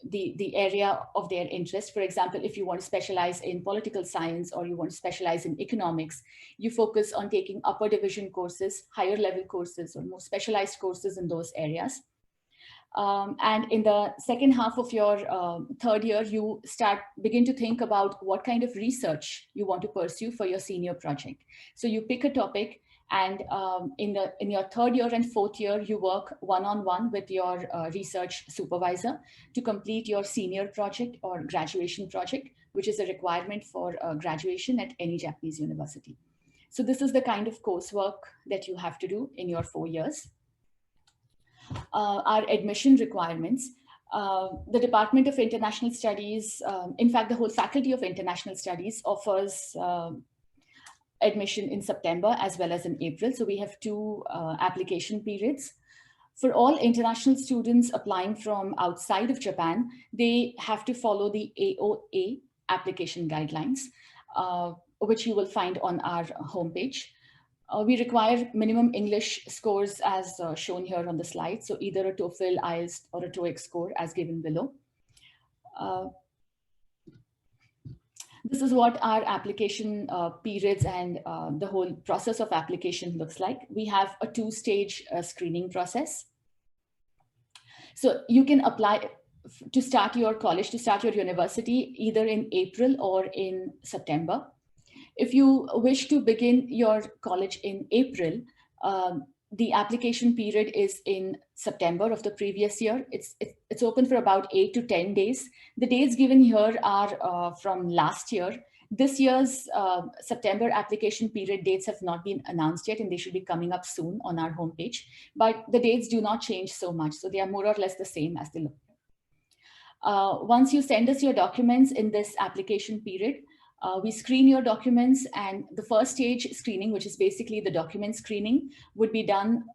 the area of their interest. For example, if you want to specialize in political science or you want to specialize in economics, you focus on taking upper division courses, higher level courses, or more specialized courses in those areas. And in the second half of your third year, you begin to think about what kind of research you want to pursue for your senior project. So you pick a topic, and in your third year and fourth year, you work one-on-one with your research supervisor to complete your senior project or graduation project, which is a requirement for graduation at any Japanese university. So this is the kind of coursework that you have to do in your 4 years. Our admission requirements. The Department of International Studies, in fact, the whole Faculty of International Studies offers admission in September as well as in April. So we have 2 application periods. For all international students applying from outside of Japan, they have to follow the AOA application guidelines, which you will find on our homepage. We require minimum English scores as shown here on the slide. So either a TOEFL, IELTS, or a TOEIC score as given below. This is what our application periods and the whole process of application looks like. We have a 2-stage screening process. So you can apply to start your college, to start your university, either in April or in September. If you wish to begin your college in April, the application period is in September of the previous year. It's open for about 8 to 10 days. The dates given here are from last year. This year's September application period dates have not been announced yet, and they should be coming up soon on our homepage. But the dates do not change so much, so they are more or less the same as they look. Once you send us your documents in this application period, we screen your documents, and the first stage screening, which is basically the document screening, would be done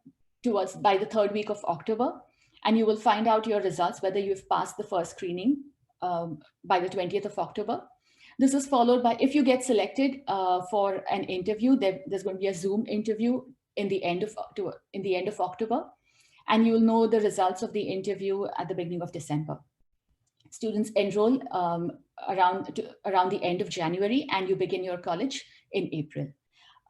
to us by the 3rd week of October. And you will find out your results, whether you've passed the first screening by the 20th of October. This is followed by, if you get selected for an interview, there's going to be a Zoom interview in the end of October, and you will know the results of the interview at the beginning of December. Students enroll around the end of January, and you begin your college in April.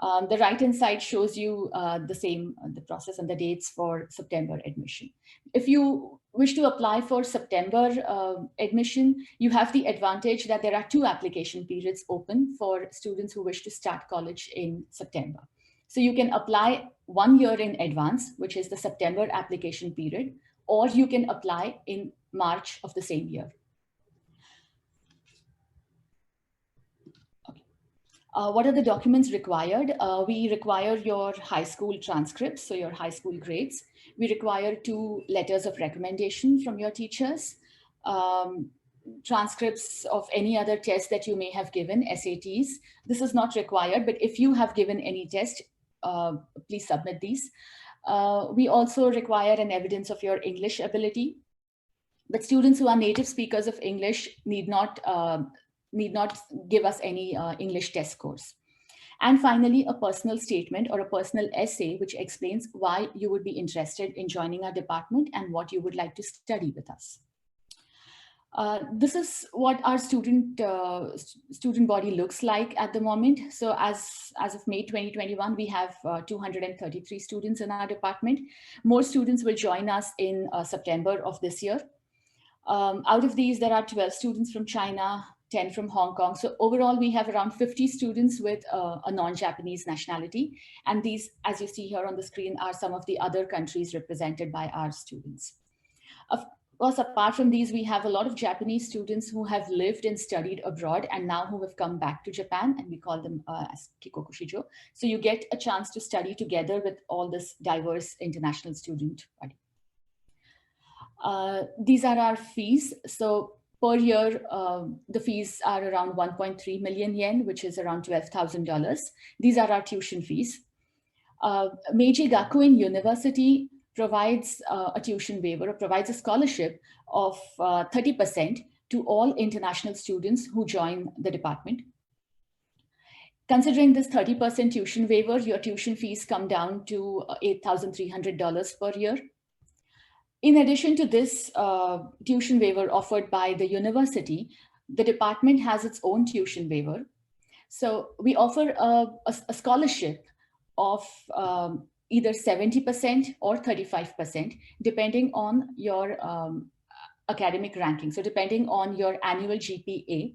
The right-hand side shows you the process and the dates for September admission. If you wish to apply for September admission, you have the advantage that there are 2 application periods open for students who wish to start college in September. So you can apply 1 year in advance, which is the September application period, or you can apply in March of the same year. What are the documents required? We require your high school transcripts, so your high school grades. We require 2 letters of recommendation from your teachers, transcripts of any other test that you may have given, SATs. This is not required, but if you have given any test, please submit these. We also require an evidence of your English ability, but students who are native speakers of English need not give us any English test scores. And finally, a personal statement or a personal essay which explains why you would be interested in joining our department and what you would like to study with us. This is what our student body looks like at the moment. So as of May 2021, we have 233 students in our department. More students will join us in September of this year. Out of these, there are 12 students from China, 10 from Hong Kong. So overall, we have around 50 students with a non-Japanese nationality. And these, as you see here on the screen, are some of the other countries represented by our students. Of course, apart from these, we have a lot of Japanese students who have lived and studied abroad and now who have come back to Japan, and we call them as Kikokushijo. So you get a chance to study together with all this diverse international student body. These are our fees. So per year, the fees are around 1.3 million yen, which is around $12,000. These are our tuition fees. Meiji University provides a tuition waiver, or provides a scholarship of 30% to all international students who join the department. Considering this 30% tuition waiver, your tuition fees come down to $8,300 per year. In addition to this tuition waiver offered by the university, the department has its own tuition waiver. So we offer a scholarship of either 70% or 35%, depending on your academic ranking. So depending on your annual GPA,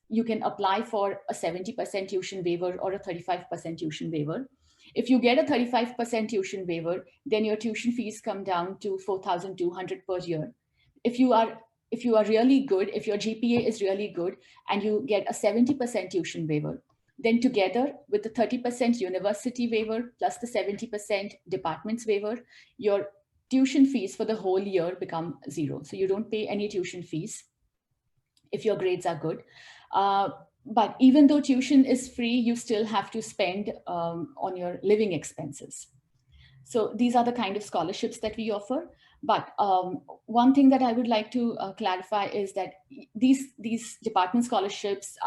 you can apply for a 70% tuition waiver or a 35% tuition waiver. If you get a 35% tuition waiver, then your tuition fees come down to 4,200 per year. If you are really good, if your GPA is really good and you get a 70% tuition waiver, then together with the 30% university waiver plus the 70% department's waiver, your tuition fees for the whole year become zero. So you don't pay any tuition fees if your grades are good. But even though tuition is free, you still have to spend on your living expenses. So these are the kind of scholarships that we offer. But one thing that I would like to clarify is that these department scholarships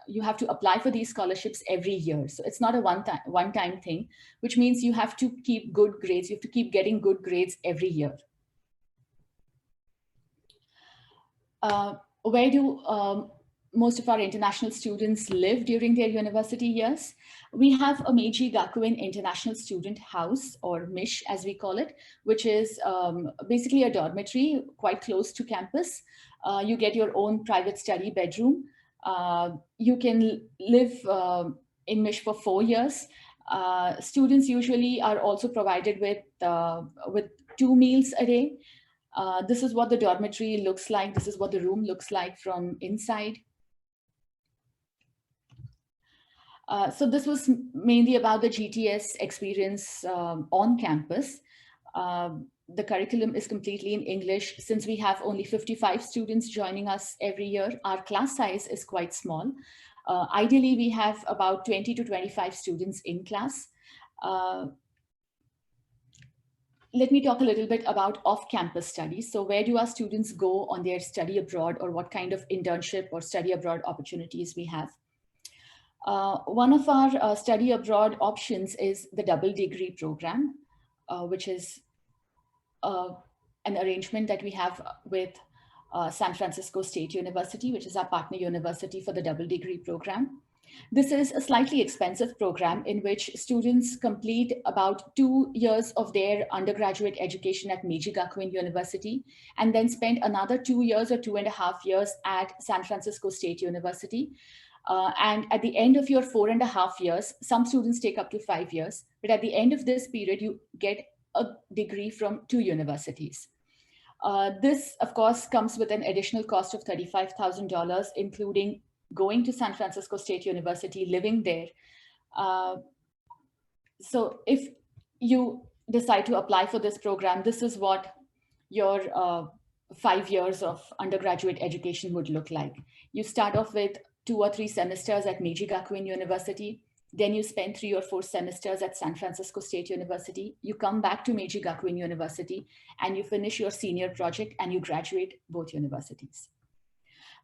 you have to apply for these scholarships every year. So it's not a one-time thing, which means you have to keep good grades. You have to keep getting good grades every year. Where do most of our international students live during their university years? We have a Meiji Gakuen International Student House, or MISH as we call it, which is basically a dormitory quite close to campus. You get your own private study bedroom. You can live in MISH for 4 years. Students usually are also provided with 2 meals a day. This is what the dormitory looks like. This is what the room looks like from inside. So this was mainly about the GTS experience on campus. The curriculum is completely in English. Since we have only 55 students joining us every year, our class size is quite small. Ideally, we have about 20 to 25 students in class. Let me talk a little bit about off-campus studies. So where do our students go on their study abroad, or what kind of internship or study abroad opportunities we have? One of our study abroad options is the double degree program, which is an arrangement that we have with San Francisco State University, which is our partner university for the double degree program. This is a slightly expensive program in which students complete about 2 years of their undergraduate education at Meiji Gakuen University, and then spend another 2 years or 2.5 years at San Francisco State University. And at the end of your 4.5 years, some students take up to 5 years, but at the end of this period, you get a degree from 2 universities. This, of course, comes with an additional cost of $35,000, including going to San Francisco State University, living there. So if you decide to apply for this program, this is what your 5 years of undergraduate education would look like. You start off with 2 or 3 semesters at Meiji Gakuen University. Then you spend 3 or 4 semesters at San Francisco State University. You come back to Meiji Gakuen University and you finish your senior project and you graduate both universities.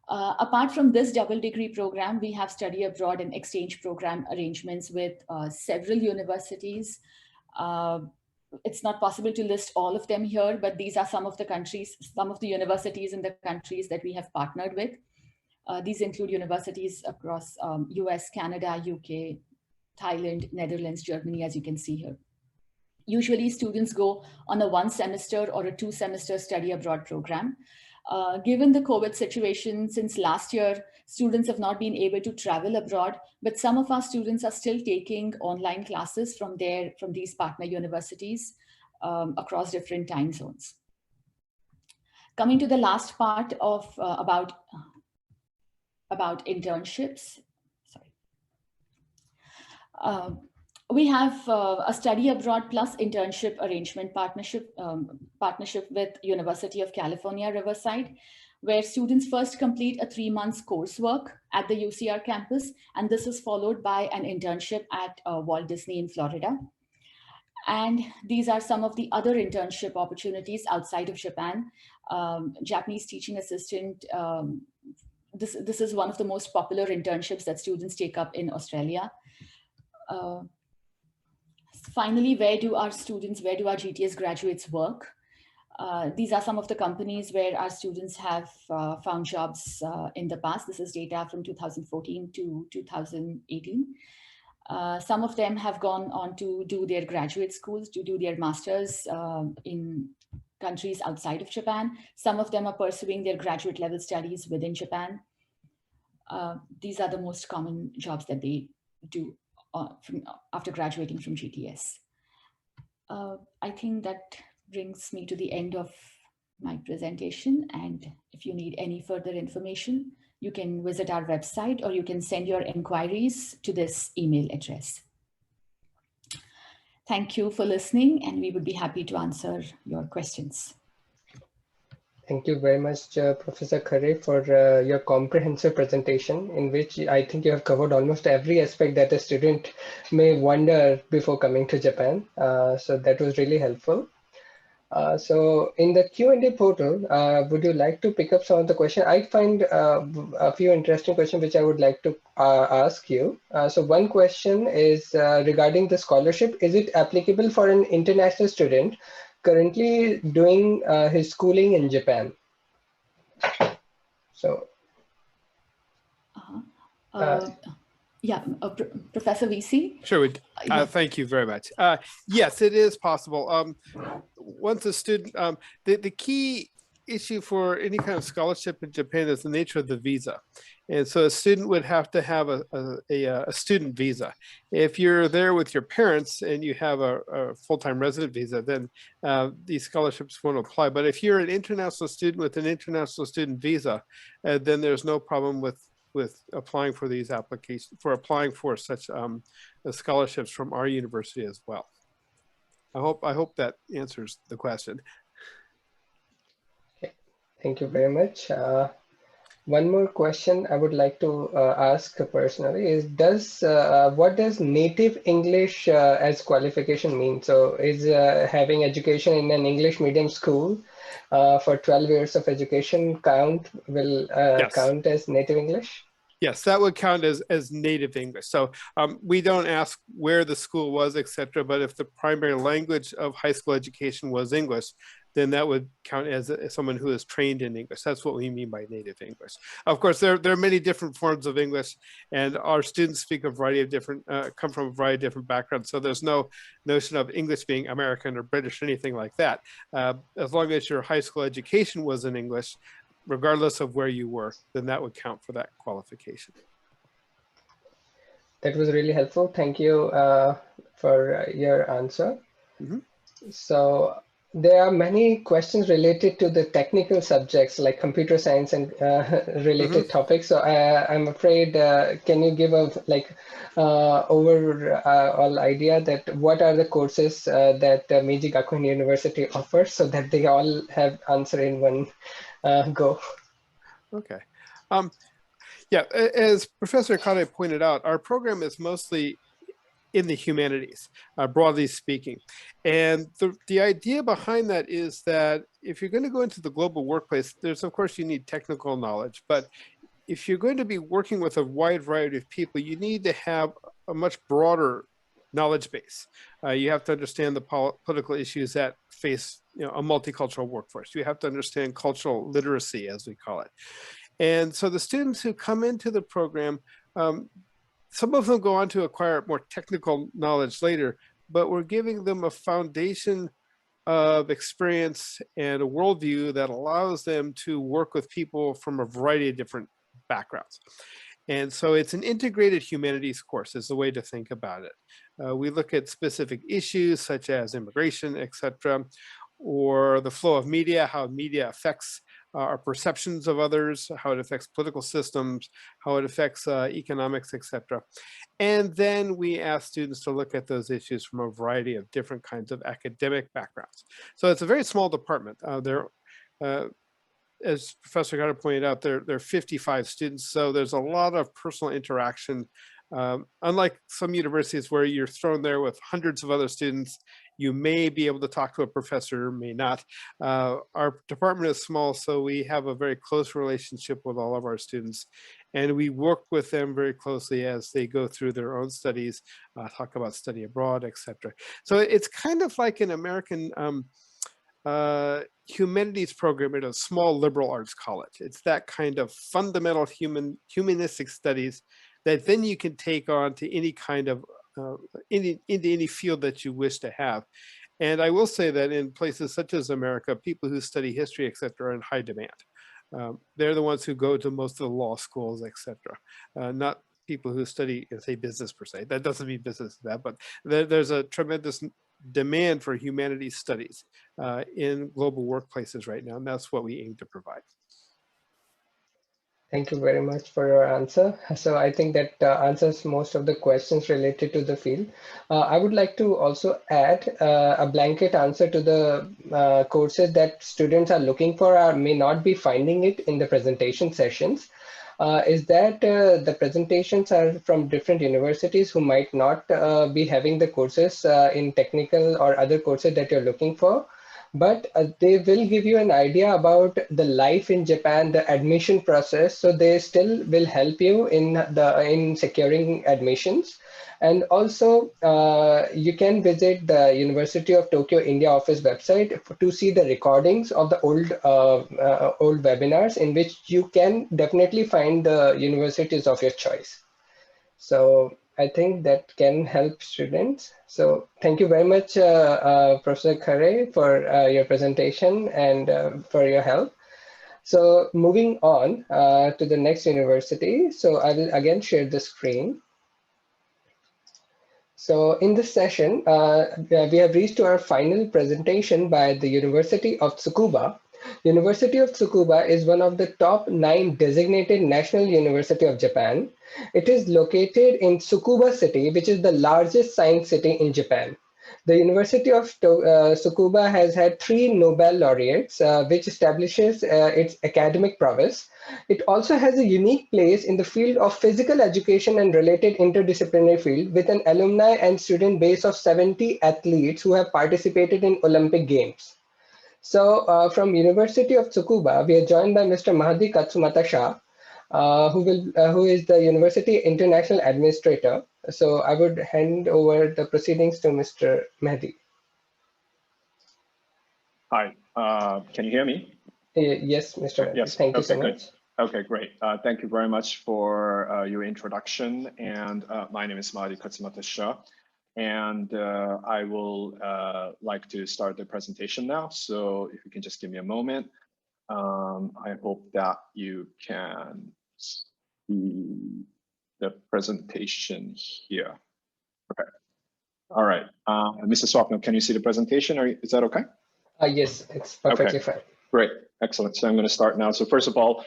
Apart from this double degree program, we have study abroad and exchange program arrangements with several universities. it's not possible to list all of them here, but these are some of the countries, some of the universities in the countries that we have partnered with. These include universities across US, Canada, UK, Thailand, Netherlands, Germany, as you can see here. Usually students go on a 1 semester or a 2 semester study abroad program. Given the COVID situation, since last year, students have not been able to travel abroad, but some of our students are still taking online classes from these partner universities across different time zones. Coming to the last part of about internships. Sorry. We have a study abroad plus internship arrangement partnership with University of California, Riverside, where students first complete a 3 months coursework at the UCR campus, and this is followed by an internship at Walt Disney in Florida. And these are some of the other internship opportunities outside of Japan. Japanese teaching assistant, this is one of the most popular internships that students take up in Australia. Finally, where do our GTS graduates work? These are some of the companies where our students have found jobs in the past. This is data from 2014 to 2018. Some of them have gone on to do their graduate schools, to do their masters in countries outside of Japan. Some of them are pursuing their graduate level studies within Japan. These are the most common jobs that they do after graduating from GTS. I think that brings me to the end of my presentation. And if you need any further information, you can visit our website or you can send your inquiries to this email address. Thank you for listening, and we would be happy to answer your questions. Thank you very much, Professor Khare, for your comprehensive presentation, in which I think you have covered almost every aspect that a student may wonder before coming to Japan. So that was really helpful. So in the Q&A portal, would you like to pick up some of the questions? I find a few interesting questions which I would like to ask you. So one question is regarding the scholarship. Is it applicable for an international student currently doing his schooling in Japan? So. Yeah, Professor VC? Sure, thank you very much. Yes, it is possible. Once a student, the key issue for any kind of scholarship in Japan is the nature of the visa. And so a student would have to have a student visa. If you're there with your parents and you have a full-time resident visa, then these scholarships won't apply. But if you're an international student with an international student visa, then there's no problem with applying for these applications, applying for such scholarships from our university as well. I hope that answers the question. Okay. Thank you very much. One more question I would like to ask personally is, what does native English as qualification mean? So is having education in an English medium school for 12 years of education will Yes. count as native English? Yes, that would count as native English. So we don't ask where the school was, etc. But if the primary language of high school education was English, then that would count as someone who is trained in English. That's what we mean by native English. Of course, there are many different forms of English, and our students speak a variety of different, come from a variety of different backgrounds. So there's no notion of English being American or British or anything like that. As long as your high school education was in English, regardless of where you were, then that would count for that qualification. That was really helpful. Thank you for your answer. Mm-hmm. So there are many questions related to the technical subjects like computer science and related topics. So I'm afraid, can you give a overall idea that what are the courses that Meiji Gakuin University offers, so that they all have answer in one go? Okay. Yeah, as Professor Khare pointed out, our program is mostly in the humanities, broadly speaking. And the idea behind that is that if you're going to go into the global workplace, of course, you need technical knowledge. But if you're going to be working with a wide variety of people, you need to have a much broader knowledge base. You have to understand the political issues that face a multicultural workforce. You have to understand cultural literacy, as we call it. And so the students who come into the program, some of them go on to acquire more technical knowledge later, but we're giving them a foundation of experience and a worldview that allows them to work with people from a variety of different backgrounds. And so it's an integrated humanities course is the way to think about it. We look at specific issues such as immigration, etc., or the flow of media, how media affects our perceptions of others, how it affects political systems, how it affects economics, etc. And then we ask students to look at those issues from a variety of different kinds of academic backgrounds. So it's a very small department. As Professor Carter pointed out, there are 55 students, so there's a lot of personal interaction. Unlike some universities where you're thrown there with hundreds of other students, you may be able to talk to a professor, may not. Our department is small, so we have a very close relationship with all of our students, and we work with them very closely as they go through their own studies, talk about study abroad, etc. So it's kind of like an American humanities program in a small liberal arts college. It's that kind of fundamental humanistic studies that then you can take on to any kind of into any field that you wish to have. And I will say that in places such as America, people who study history, etc., are in high demand. They're the ones who go to most of the law schools, etc., not people who study, say, business per se. That doesn't mean business that, but there's a tremendous demand for humanities studies in global workplaces right now, and that's what we aim to provide. Thank you very much for your answer. So I think that answers most of the questions related to the field. I would like to also add a blanket answer to the courses that students are looking for or may not be finding it in the presentation sessions. Is that the presentations are from different universities who might not be having the courses in technical or other courses that you're looking for. But they will give you an idea about the life in Japan, the admission process. So they still will help you in securing admissions. And also you can visit the University of Tokyo India office website to see the recordings of the old webinars in which you can definitely find the universities of your choice. So I think that can help students. So thank you very much, Professor Khare, for your presentation and for your help. So moving on to the next university. So I will again share the screen. So in this session, we have reached to our final presentation by the University of Tsukuba. University of Tsukuba is one of the top 9 designated national university of Japan. It is located in Tsukuba city, which is the largest science city in Japan. The University of Tsukuba has had 3 Nobel laureates, which establishes its academic prowess. It also has a unique place in the field of physical education and related interdisciplinary field with an alumni and student base of 70 athletes who have participated in Olympic Games. So from University of Tsukuba, we are joined by Mr. Mahdi Katsumata Shah, who is the University International Administrator. So I would hand over the proceedings to Mr. Mahdi. Hi, can you hear me? Yes, Mr. Mahdi. Yes. Thank you so much. Okay, great. Thank you very much for your introduction. And my name is Mahdi Katsumata Shah. And I will like to start the presentation now. So if you can just give me a moment. I hope that you can see the presentation here. Okay. All right. Mr. Swapnil, can you see the presentation, or is that okay? Yes, it's perfectly fine. Great, excellent. So I'm going to start now. So first of all,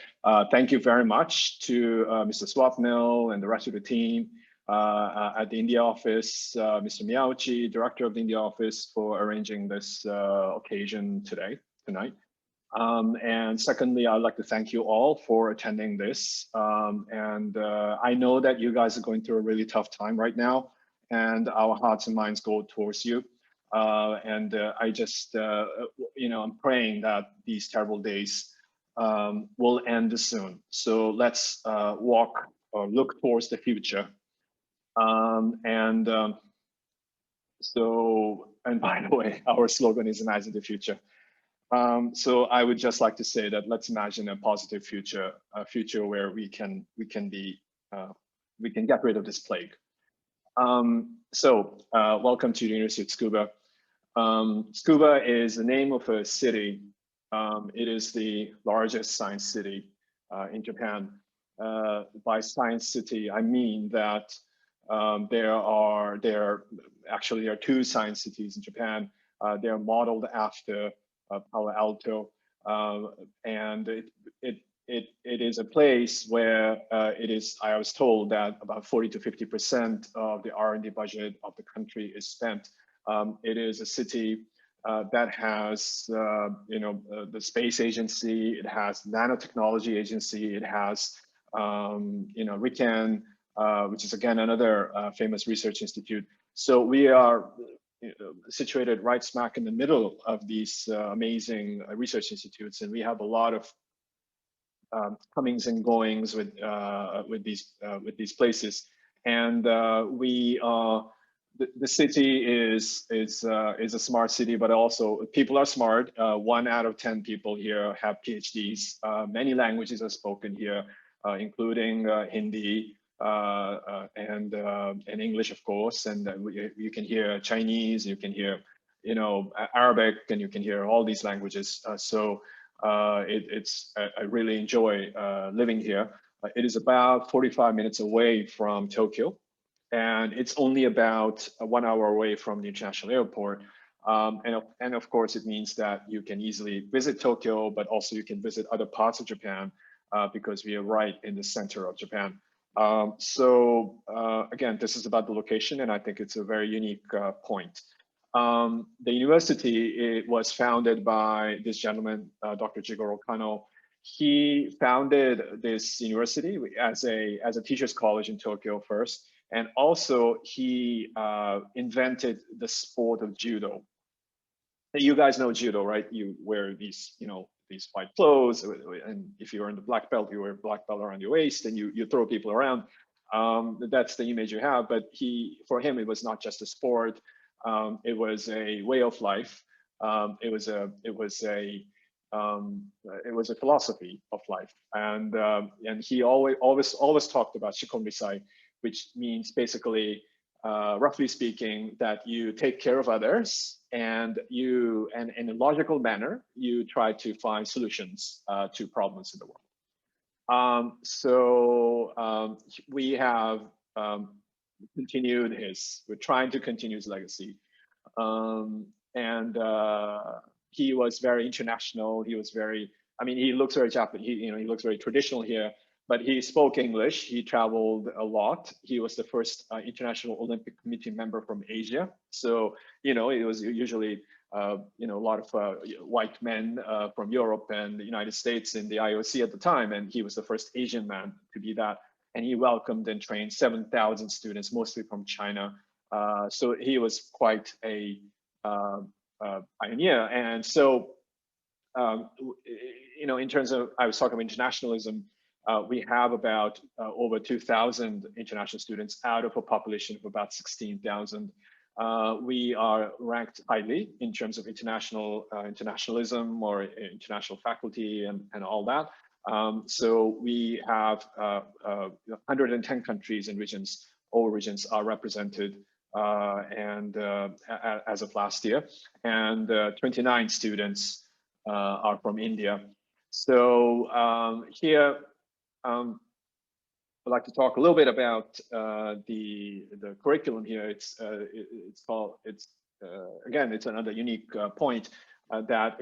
thank you very much to Mr. Swapnil and the rest of the team at the India office, Mr. Miyauchi, director of the India office, for arranging this occasion tonight. And secondly, I'd like to thank you all for attending this. I know that you guys are going through a really tough time right now, and our hearts and minds go towards you. I just, I'm praying that these terrible days will end soon. So let's walk or look towards the future. So, and by the way, our slogan is Imagine the Future. So I would just like to say that let's imagine a positive future, a future where we can get rid of this plague. Welcome to the University of Tsukuba. Tsukuba is the name of a city. It is the largest science city in Japan. By science city, I mean that there are two science cities in Japan. They are modeled after Palo Alto, and it is a place where I was told that about 40 to 50% of the R&D budget of the country is spent. It is a city that has the space agency, it has nanotechnology agency, it has RIKEN, which is again another famous research institute. So we are situated right smack in the middle of these amazing research institutes, and we have a lot of comings and goings with these places. And the city is a smart city, but also people are smart. 1 out of 10 people here have PhDs. Many languages are spoken here, including Hindi and English, of course. And you can hear Chinese, you can hear Arabic, and you can hear all these languages. I really enjoy living here. It is about 45 minutes away from Tokyo, and it's only about 1 hour away from the international airport. And of course, it means that you can easily visit Tokyo, but also you can visit other parts of Japan because we are right in the center of Japan. Again, this is about the location, and I think it's a very unique point. The university, it was founded by this gentleman, Dr. Jigoro Kano. He founded this university as a teacher's college in Tokyo first, and also he invented the sport of judo. You guys know judo, right? You wear these white clothes, and if you're in the black belt, you wear black belt around your waist, and you throw people around. That's the image you have. But for him, it was not just a sport. It was a way of life. It was a philosophy of life, and he always talked about shikonrisai, which means basically, roughly speaking, that you take care of others, and in a logical manner, you try to find solutions to problems in the world. We have we're trying to continue his legacy. He was very international. He looks very Japanese, he looks very traditional here, but he spoke English. He traveled a lot. He was the first International Olympic Committee member from Asia. So, it was usually, a lot of white men from Europe and the United States in the IOC at the time. And he was the first Asian man to be that. And he welcomed and trained 7,000 students, mostly from China. So he was quite a pioneer. And so, in terms of, I was talking about internationalism, we have about over 2,000 international students out of a population of about 16,000. We are ranked highly in terms of internationalism or international faculty and all that. So we have 110 countries and regions. All regions are represented as of last year, and 29 students are from India. So here, I'd like to talk a little bit about the curriculum here. Again, it's another unique point that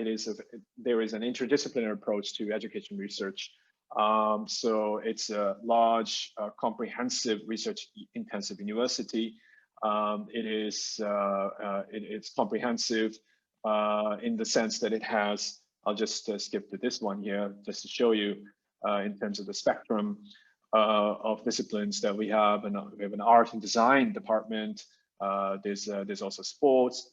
there is an interdisciplinary approach to education research. So it's a large, comprehensive, research-intensive university. It's comprehensive in the sense that it has. I'll just skip to this one here, just to show you in terms of the spectrum of disciplines that we have. And we have an art and design department. There's also sports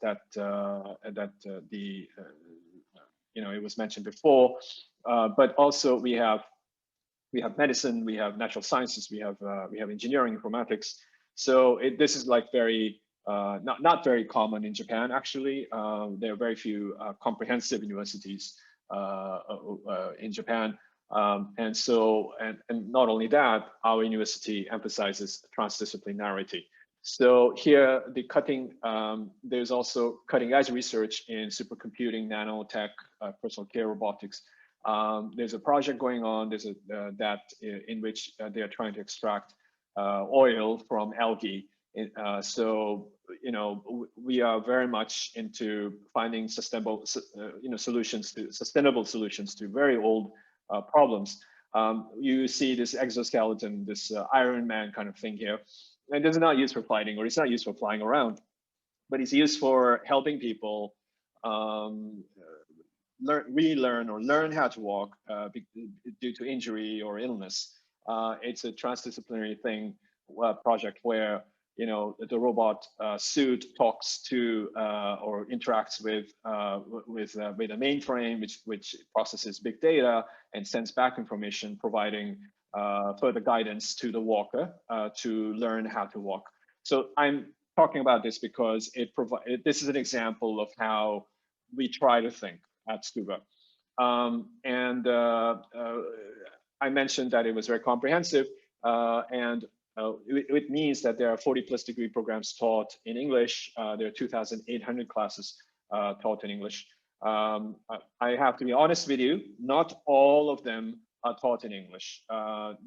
it was mentioned before, but also we have medicine, we have natural sciences, we have engineering, informatics. So this is like very not very common in Japan, actually. There are very few comprehensive universities in Japan. And not only that, our university emphasizes transdisciplinarity. So here, there's also cutting edge research in supercomputing, nanotech, personal care robotics. There's a project going on. In which they are trying to extract oil from algae. So we are very much into finding sustainable solutions to very old problems. You see this exoskeleton, this Iron Man kind of thing here. And this is not used for fighting, or it's not used for flying around, but it's used for helping people learn how to walk due to injury or illness. It's a transdisciplinary project where the robot suit talks to or interacts with a mainframe which processes big data and sends back information, providing further guidance to the walker to learn how to walk. So I'm talking about this because this is an example of how we try to think at Tsukuba. I mentioned that it was very comprehensive, and it means that there are 40+ degree programs taught in English. There are 2,800 classes taught in English. I have to be honest with you, not all of them are taught in English.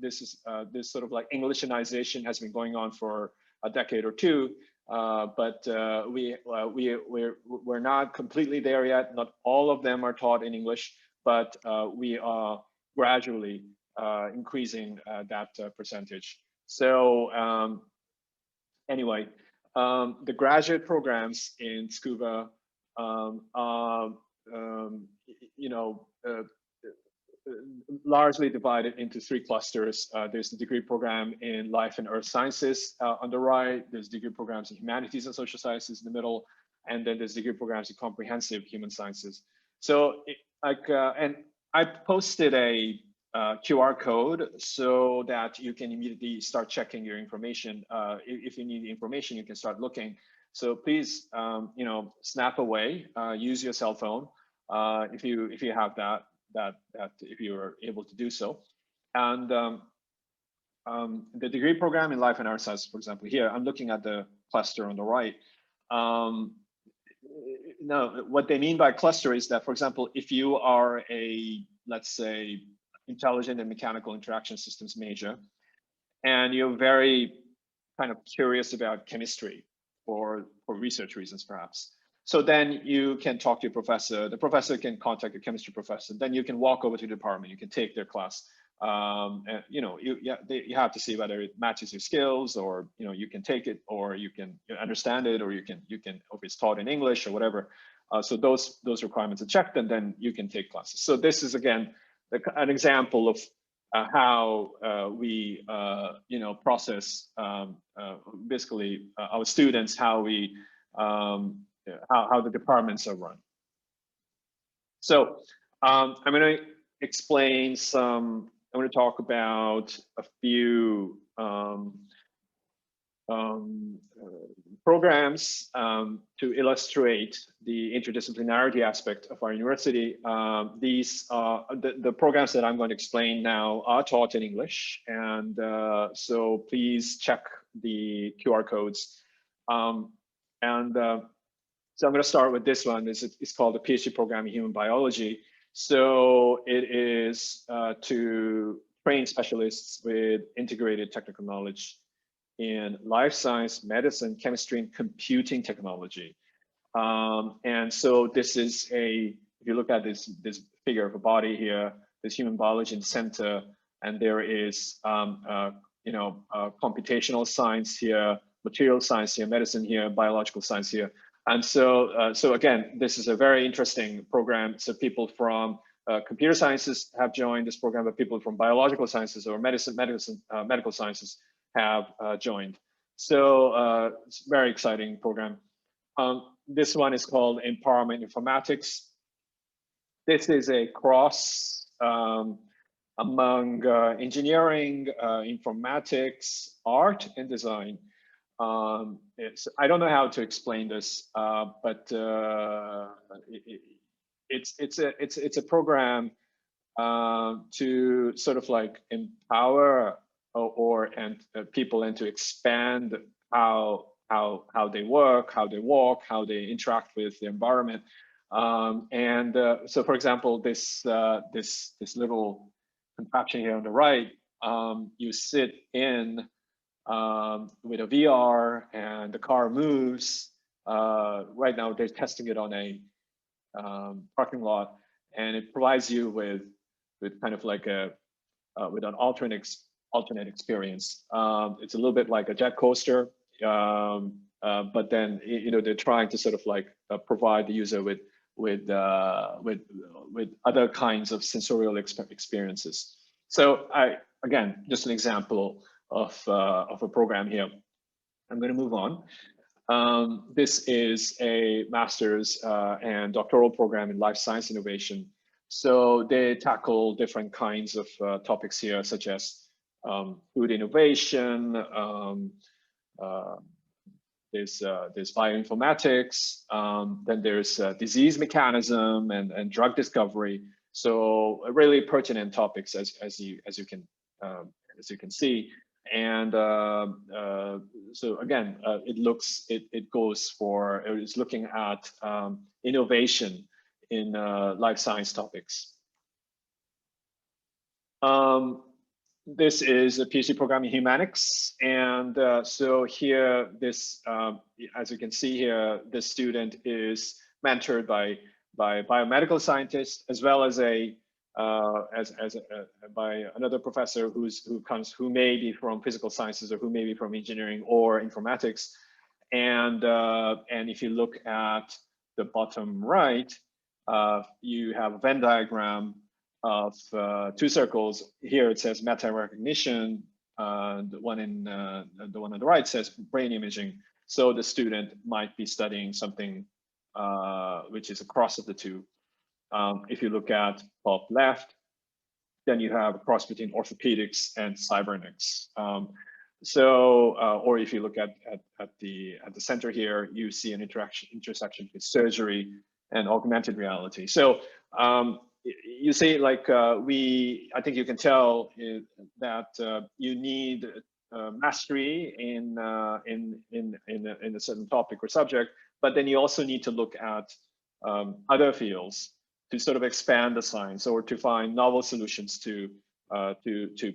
This sort of like Englishanization has been going on for a decade or two, but we're not completely there yet. Not all of them are taught in English, but we are gradually increasing that percentage. So anyway, the graduate programs in Tsukuba are, largely divided into 3 clusters. There's the degree program in life and earth sciences on the right. There's degree programs in humanities and social sciences in the middle, and then there's degree programs in comprehensive human sciences. So, and I posted a QR code so that you can immediately start checking your information. If you need information, you can start looking. So please, snap away. Use your cell phone if you have that if you are able to do so. And the degree program in life and art science, for example, here I'm looking at the cluster on the right. Now, what they mean by cluster is that, for example, if you are let's say, intelligent and mechanical interaction systems major, and you're very kind of curious about chemistry for research reasons, perhaps. So then you can talk to your professor. The professor can contact the chemistry professor. Then you can walk over to the department. You can take their class. And, you have to see whether it matches your skills, or you can take it, or you can understand it, or you can if it's taught in English or whatever. So those requirements are checked, and then you can take classes. So this is again an example of how we process basically our students, how we how the departments are run. So I'm going to explain I'm going to talk about a few programs to illustrate the interdisciplinarity aspect of our university. These are the programs that I'm going to explain now are taught in English, and so please check the QR codes. So I'm going to start with this one. It's called the PhD program in human biology. So it is to train specialists with integrated technical knowledge in life science, medicine, chemistry, and computing technology. And so this is if you look at this figure of a body here, there's human biology in the center, and there is computational science here, material science here, medicine here, biological science here. And so, again, this is a very interesting program. So people from computer sciences have joined this program, but people from biological sciences or medical sciences have joined. So it's a very exciting program. This one is called Empowerment Informatics. This is a cross among engineering, informatics, art, and design. I don't know how to explain this, but it's a program to sort of like empower people and to expand how they work, how they walk, how they interact with the environment. So, for example, this little contraption here on the right, you sit in with a VR and the car moves. Right now, they're testing it on a parking lot, and it provides you with kind of like with an alternate experience. It's a little bit like a jet coaster, but then they're trying to sort of like provide the user with other kinds of sensorial experiences. So again, just an example of a program here. I'm going to move on. This is a master's and doctoral program in life science innovation. So they tackle different kinds of topics here, such as food innovation. There's bioinformatics. Then there's disease mechanism and drug discovery. So really pertinent topics, as you can see. And so again, it's looking at innovation in life science topics. This is a PhD program in humanics, and so here, as you can see here, this student is mentored by biomedical scientists, as well as by another professor who may be from physical sciences, or who may be from engineering or informatics. And if you look at the bottom right, you have a Venn diagram of two circles. Here it says meta recognition. The one on the right says brain imaging. So the student might be studying something which is a cross of the two. If you look at top left, then you have a cross between orthopedics and cybernetics. Or if you look at the center here, you see an intersection with surgery and augmented reality. So you see, like I think you can tell that you need mastery in a certain topic or subject, but then you also need to look at other fields to sort of expand the science, or to find novel solutions to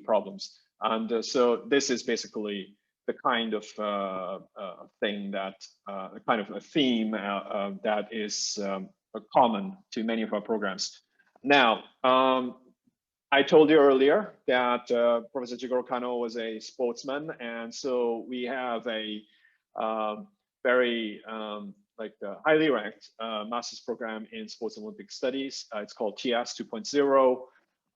problems. And so this is basically the kind of thing that, kind of a theme that is common to many of our programs. Now, I told you earlier that Professor Jigoro Kano was a sportsman, and so we have a very highly ranked master's program in sports and Olympic studies. It's called TS 2.0.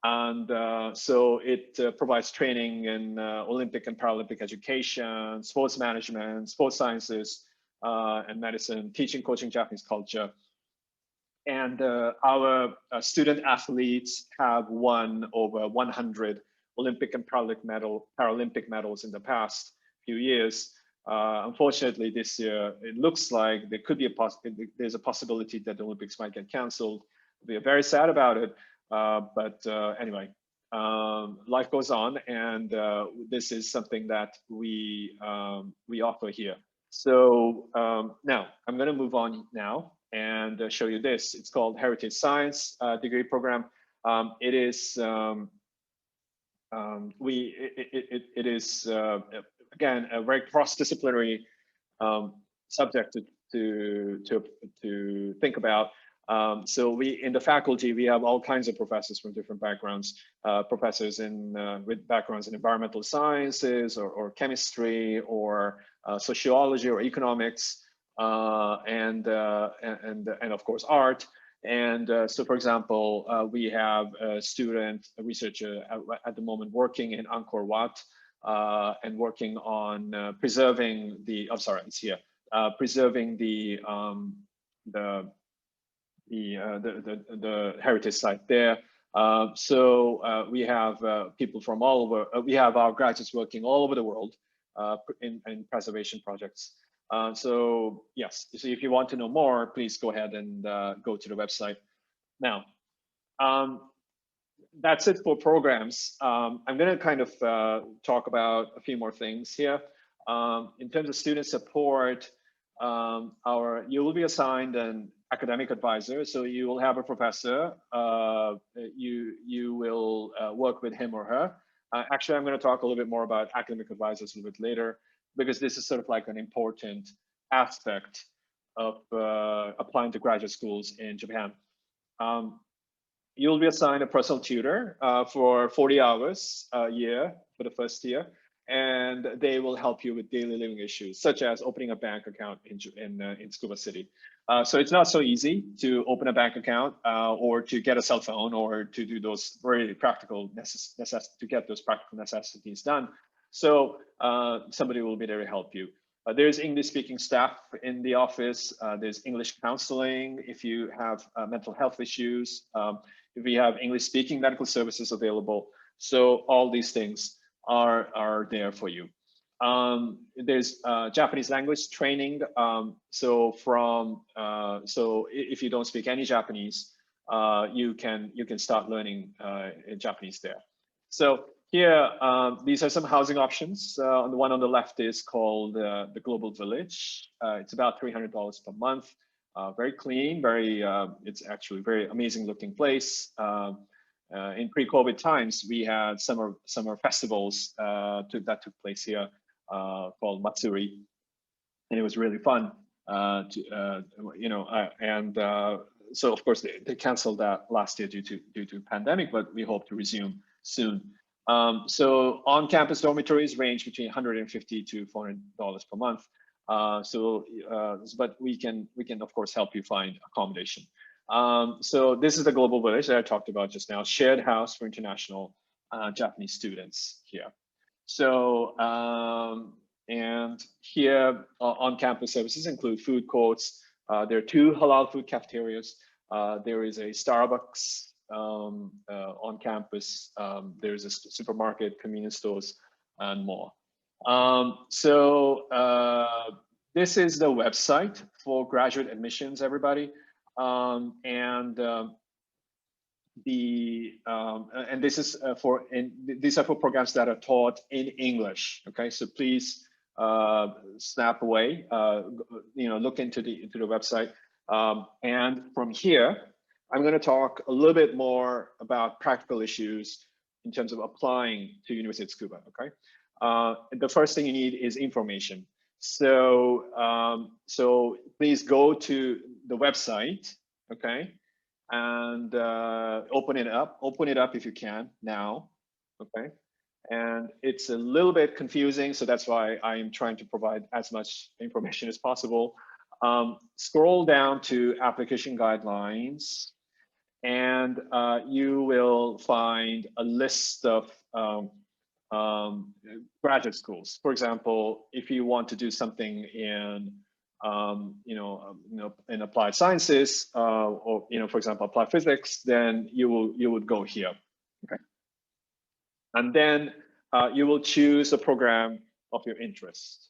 And so it provides training in Olympic and Paralympic education, sports management, sports sciences, and medicine, teaching, coaching, Japanese culture. And our student athletes have won over 100 Olympic and Paralympic medals in the past few years. Unfortunately, this year, it looks like there could be there's a possibility that the Olympics might get canceled. We are very sad about it. But anyway, life goes on, and this is something that we offer here. So now I'm going to move on now and show you this. It's called Heritage Science degree program. It is again a very cross-disciplinary subject to think about. So in the faculty, we have all kinds of professors from different backgrounds, professors with backgrounds in environmental sciences or chemistry or sociology or economics, and of course art. And so, for example, we have a researcher at the moment working in Angkor Wat and working on preserving the. I'm sorry, it's here. Preserving the heritage site there. So we have people from all over. We have our graduates working all over the world, in preservation projects. So yes, so if you want to know more, please go ahead and go to the website. Now, that's it for programs. I'm going to kind of talk about a few more things here. In terms of student support, you will be assigned an academic advisor. So you will have a professor. You will work with him or her. Actually, I'm going to talk a little bit more about academic advisors a little bit later, because this is sort of like an important aspect of applying to graduate schools in Japan. You'll be assigned a personal tutor for 40 hours a year for the first year, and they will help you with daily living issues, such as opening a bank account in Tsukuba City. So it's not so easy to open a bank account or to get a cell phone or to do those very practical to get those practical necessities done. So somebody will be there to help you. There's English-speaking staff in the office. There's English counseling if you have mental health issues. If we have English-speaking medical services available. So all these things are there for you. There's Japanese language training. So if you don't speak any Japanese, you can start learning Japanese there. So here, these are some housing options. The one on the left is called the Global Village. It's about $300 per month. Very clean, it's actually a very amazing looking place. In pre-COVID times, we had summer festivals that took place here called Matsuri, and it was really fun. So of course they canceled that last year due to pandemic, but we hope to resume soon. So on-campus dormitories range between $150 to $400 per month. But we can of course help you find accommodation. So this is the Global Village that I talked about just now, shared house for international Japanese students here. So and here on-campus services include food courts. There are 2 halal food cafeterias. There is a Starbucks on campus. There's a supermarket, convenience stores, and more. This is the website for graduate admissions, everybody. This is these are for programs that are taught in English. Okay, so please snap away, look into the website. And from here, I'm going to talk a little bit more about practical issues in terms of applying to University of Tsukuba. Okay, the first thing you need is information. So please go to the website. Okay, and open it up if you can now. Okay, and it's a little bit confusing, so that's why I'm trying to provide as much information as possible. Scroll down to application guidelines, and you will find a list of graduate schools. For example, if you want to do something in in applied sciences, or for example, applied physics, then you would go here. Okay, and then you will choose a program of your interest.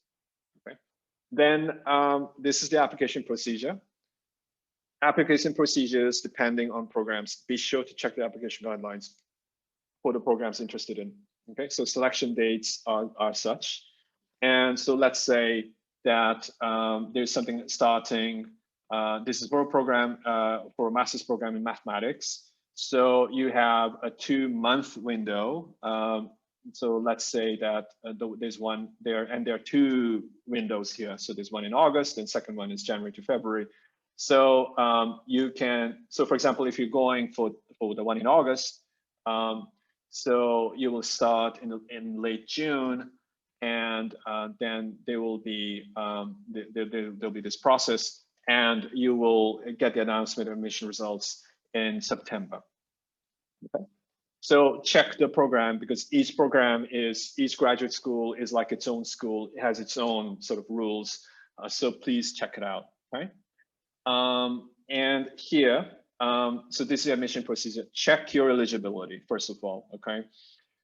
Okay, then this is the application procedure. Application procedures depending on programs. Be sure to check the application guidelines for the programs interested in. Okay, so selection dates are such, and so let's say that there's something starting. This is for a program, for a master's program in mathematics. So you have a 2-month window. So let's say that there's one there, and there are 2 windows here. So there's one in August, and second one is January to February. So so for example, if you're going for the one in August, so you will start in late June, and then there will be there'll be this process, and you will get the announcement of admission results in September. Okay, so check the program, because each graduate school is like its own school. It has its own sort of rules. So please check it out. Right. And here, so this is the admission procedure. Check your eligibility first of all. Okay.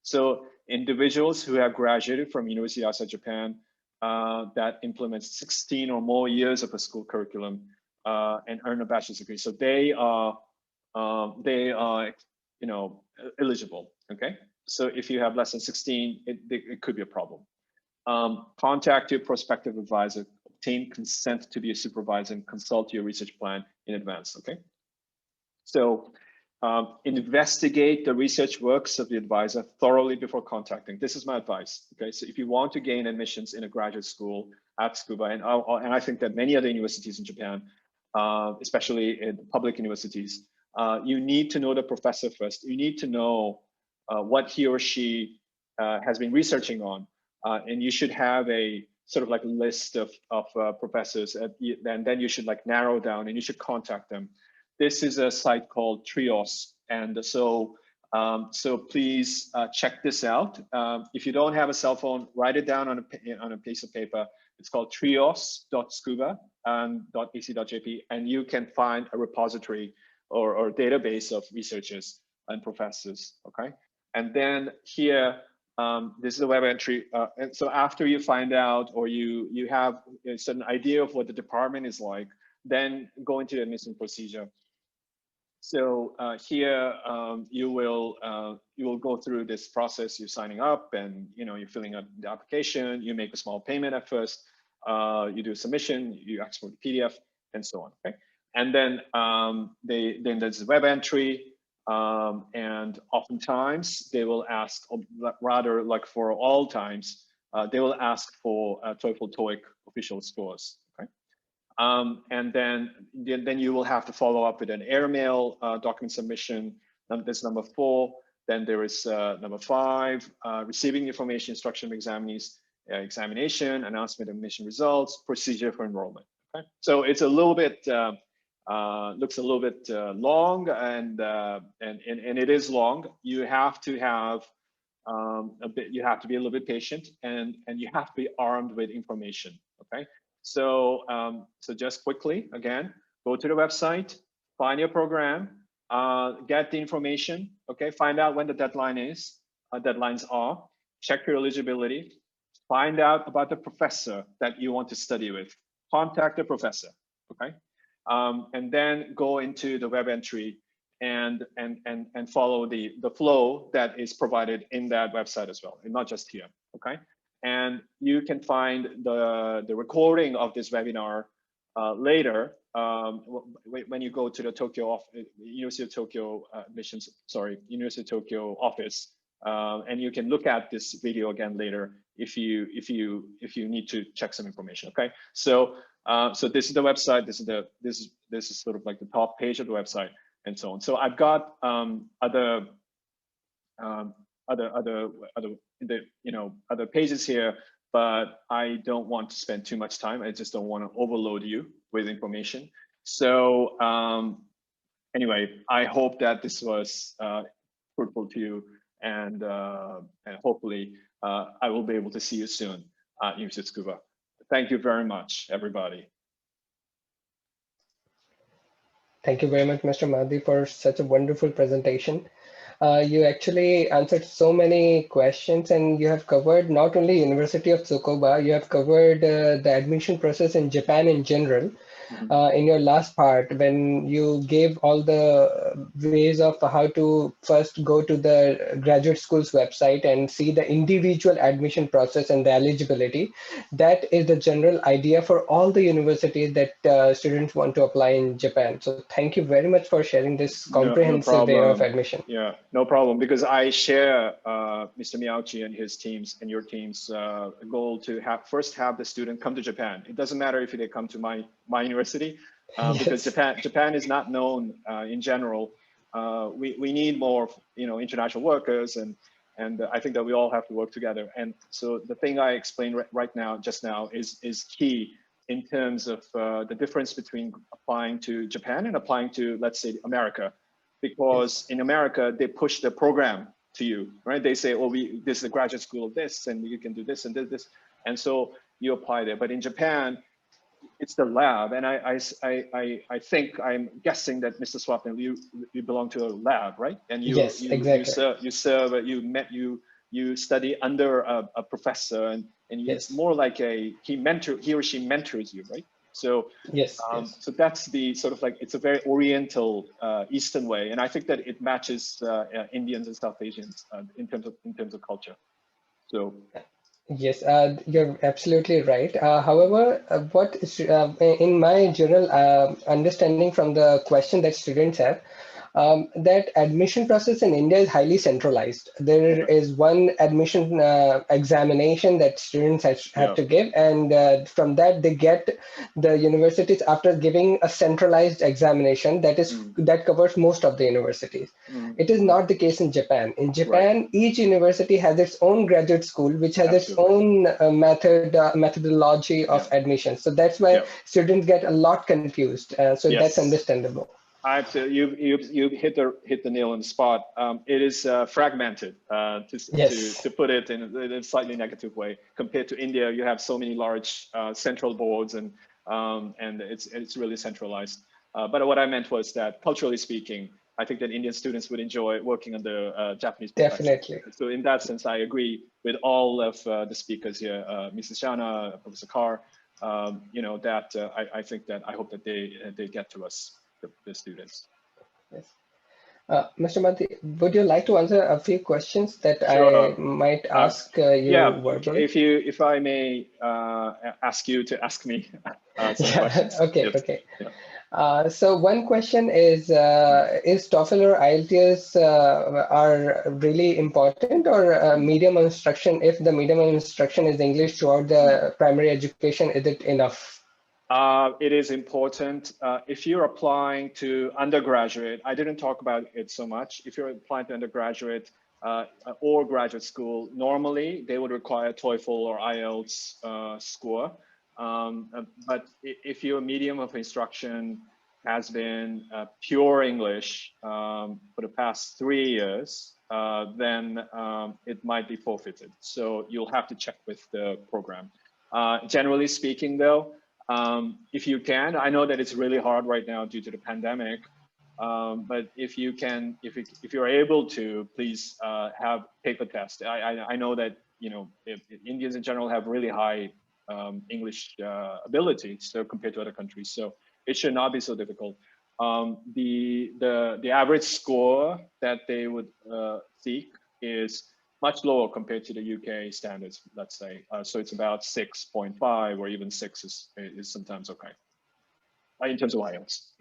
So individuals who have graduated from university outside Japan that implements 16 or more years of a school curriculum and earn a bachelor's degree. So they are eligible. Okay. So if you have less than 16, it could be a problem. Contact your prospective advisor, obtain consent to be a supervisor, and consult your research plan in advance. Okay. So investigate the research works of the advisor thoroughly before contacting. This is my advice. Okay, so if you want to gain admissions in a graduate school at Tsukuba, and I think that many other universities in Japan, especially in public universities, you need to know the professor first. You need to know what he or she has been researching on, and you should have a sort of like a list of professors, and then you should like narrow down and you should contact them. This is a site called Trios, and so please check this out. If you don't have a cell phone, write it down on a piece of paper. It's called trios.tsukuba.ac.jp, and you can find a repository or database of researchers and professors. Okay, and then here this is a web entry. And so after you find out or you have a certain idea of what the department is like, then go into the admission procedure. So here you will go through this process. You're signing up, and you're filling out the application. You make a small payment at first. You do a submission. You export the PDF, and so on. Okay, and then then there's a web entry, and oftentimes they will ask, or rather, like for all times, they will ask for TOEFL, TOEIC official scores. And then you will have to follow up with an airmail document submission. That's number 4. Then there is number 5, receiving information, instruction of examination, announcement of admission results, procedure for enrollment. Okay, so it's a little bit looks a little bit long, and it is long. You have to have you have to be a little bit patient, and you have to be armed with information. Okay. So, so just quickly, again, go to the website, find your program, get the information, okay, find out when the deadlines are, check your eligibility, find out about the professor that you want to study with, contact the professor, okay, and then go into the web entry and follow the flow that is provided in that website as well, and not just here, okay. And you can find the recording of this webinar later when you go to the University of Tokyo University of Tokyo office, and you can look at this video again later if you need to check some information. Okay, so so this is the website. This is sort of like the top page of the website, and so on. So I've got other pages here, but I don't want to spend too much time. I just don't want to overload you with information. So anyway, I hope that this was fruitful to you, and hopefully I will be able to see you soon at University of Tsukuba. Thank you very much, everybody. Thank you very much, Mr. Mahdi, for such a wonderful presentation. You actually answered so many questions, and you have covered not only University of Tsukuba, you have covered the admission process in Japan in general. In your last part, when you gave all the ways of how to first go to the graduate school's website and see the individual admission process and the eligibility, that is the general idea for all the universities that students want to apply in Japan. So thank you very much for sharing this comprehensive way of admission. Yeah, no problem, because I share Mr. Miyauchi and his teams and your team's goal to first have the student come to Japan. It doesn't matter if they come to my university, because Japan is not known in general. We need more, international workers, and I think that we all have to work together. And so the thing I explained just now is key in terms of the difference between applying to Japan and applying to, let's say, America, because in America they push the program to you, right? They say, oh, this is a graduate school of this, and you can do this and this, and so you apply there. But in Japan, it's the lab, and I think, I'm guessing that Mr. Swapnil, you belong to a lab, right? And you yes, exactly. you serve, you you study under a professor, and it's more like he or she mentors you, right? So so that's the sort of like, it's a very Oriental Eastern way, and I think that it matches Indians and South Asians in terms of culture. So. Yes, you're absolutely right. However, what is, in my general understanding from the question that students have, that admission process in India is highly centralized. There is one admission examination that students have to give, and from that they get the universities after giving a centralized examination that covers most of the universities. It is not the case in Japan. In Japan, each university has its own graduate school, which has its own methodology of admission. So that's why students get a lot confused. So that's understandable. You've hit the nail on the spot. It is fragmented, to put it in a slightly negative way. Compared to India, you have so many large central boards, and it's really centralized. But what I meant was that, culturally speaking, I think that Indian students would enjoy working under Japanese professors. Definitely. So in that sense, I agree with all of the speakers here, Mrs. Shana, Professor Carr. You know, that I think that I hope that they get to us. The students. Yes. Mr. Madhi, would you like to answer a few questions that I might ask you verbally? If I may ask you to ask me some questions. Okay. So one question is TOEFL or IELTS are really important, or medium of instruction? If the medium of instruction is English throughout the primary education, is it enough? It is important. If you're applying to undergraduate, I didn't talk about it so much. If you're applying to undergraduate or graduate school, normally they would require TOEFL or IELTS score. But if your medium of instruction has been pure English for the past 3 years, then it might be forfeited. So you'll have to check with the program. Generally speaking, though, if you can, I know that it's really hard right now due to the pandemic, but if you can, if you're able to, please have paper tests. I know that, you know, if Indians in general have really high English ability, so compared to other countries, so it should not be so difficult. The average score that they would seek is much lower compared to the UK standards, let's say. So it's about 6.5, or even 6 is sometimes okay. In terms of IELTS,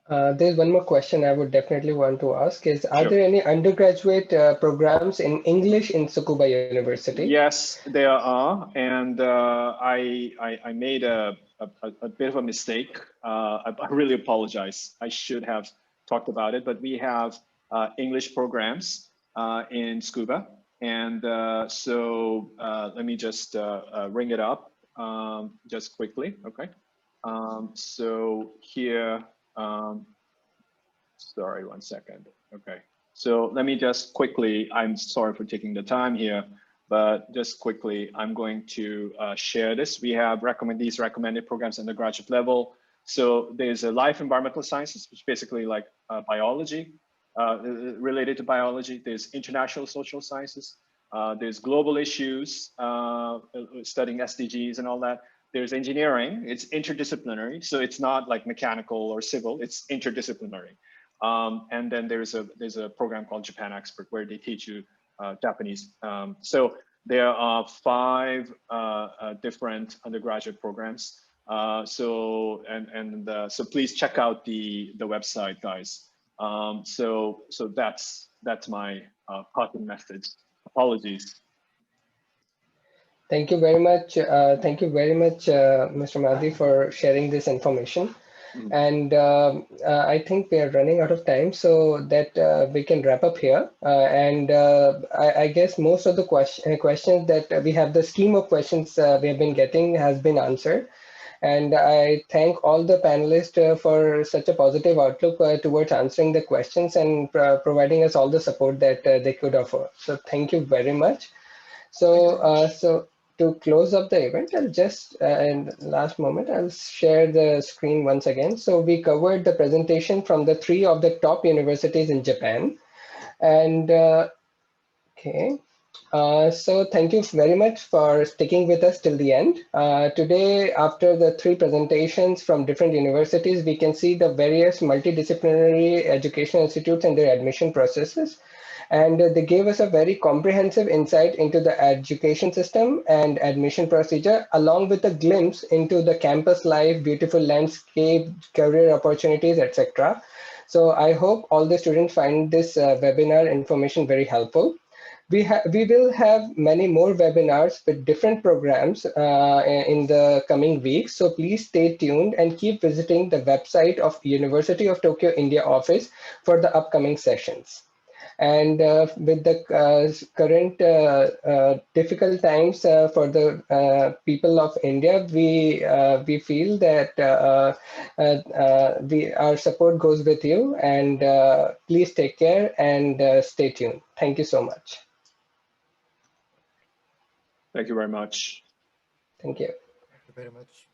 There's one more question I would definitely want to ask is, are there any undergraduate programs in English in Tsukuba University? Yes, there are. And I made a bit of a mistake. I really apologize. I should have talked about it, but we have English programs in Tsukuba, and so let me just ring it up just quickly. Okay, so here, sorry, 1 second. Okay, so let me just quickly, I'm sorry for taking the time here, but just quickly, I'm going to share this. We have these recommended programs at the graduate level. So there's a life environmental sciences, which is basically like biology, related to biology. There's international social sciences. There's global issues, studying SDGs and all that. There's engineering. It's interdisciplinary, so it's not like mechanical or civil. It's interdisciplinary. And then there's a program called Japan Expert, where they teach you Japanese. So there are 5 different undergraduate programs. So please check out the website, guys. So that's my parting message. Apologies. Thank you very much. Thank you very much, Mr. Madhi, for sharing this information. And I think we are running out of time, so that we can wrap up here. I guess most of the questions that we have, the scheme of questions we have been getting has been answered. And I thank all the panelists for such a positive outlook towards answering the questions and providing us all the support that they could offer. So thank you very much. So to close up the event, I'll just, in the last moment, I'll share the screen once again. So we covered the presentation from the 3 of the top universities in Japan. And Okay. So thank you very much for sticking with us till the end. Today, after the 3 presentations from different universities, we can see the various multidisciplinary education institutes and their admission processes. And they gave us a very comprehensive insight into the education system and admission procedure, along with a glimpse into the campus life, beautiful landscape, career opportunities, etc. So I hope all the students find this webinar information very helpful. We will have many more webinars with different programs in the coming weeks. So please stay tuned and keep visiting the website of University of Tokyo India office for the upcoming sessions. And with the current difficult times for the people of India, we feel that our support goes with you. And please take care and stay tuned. Thank you so much. Thank you very much. Thank you. Thank you very much.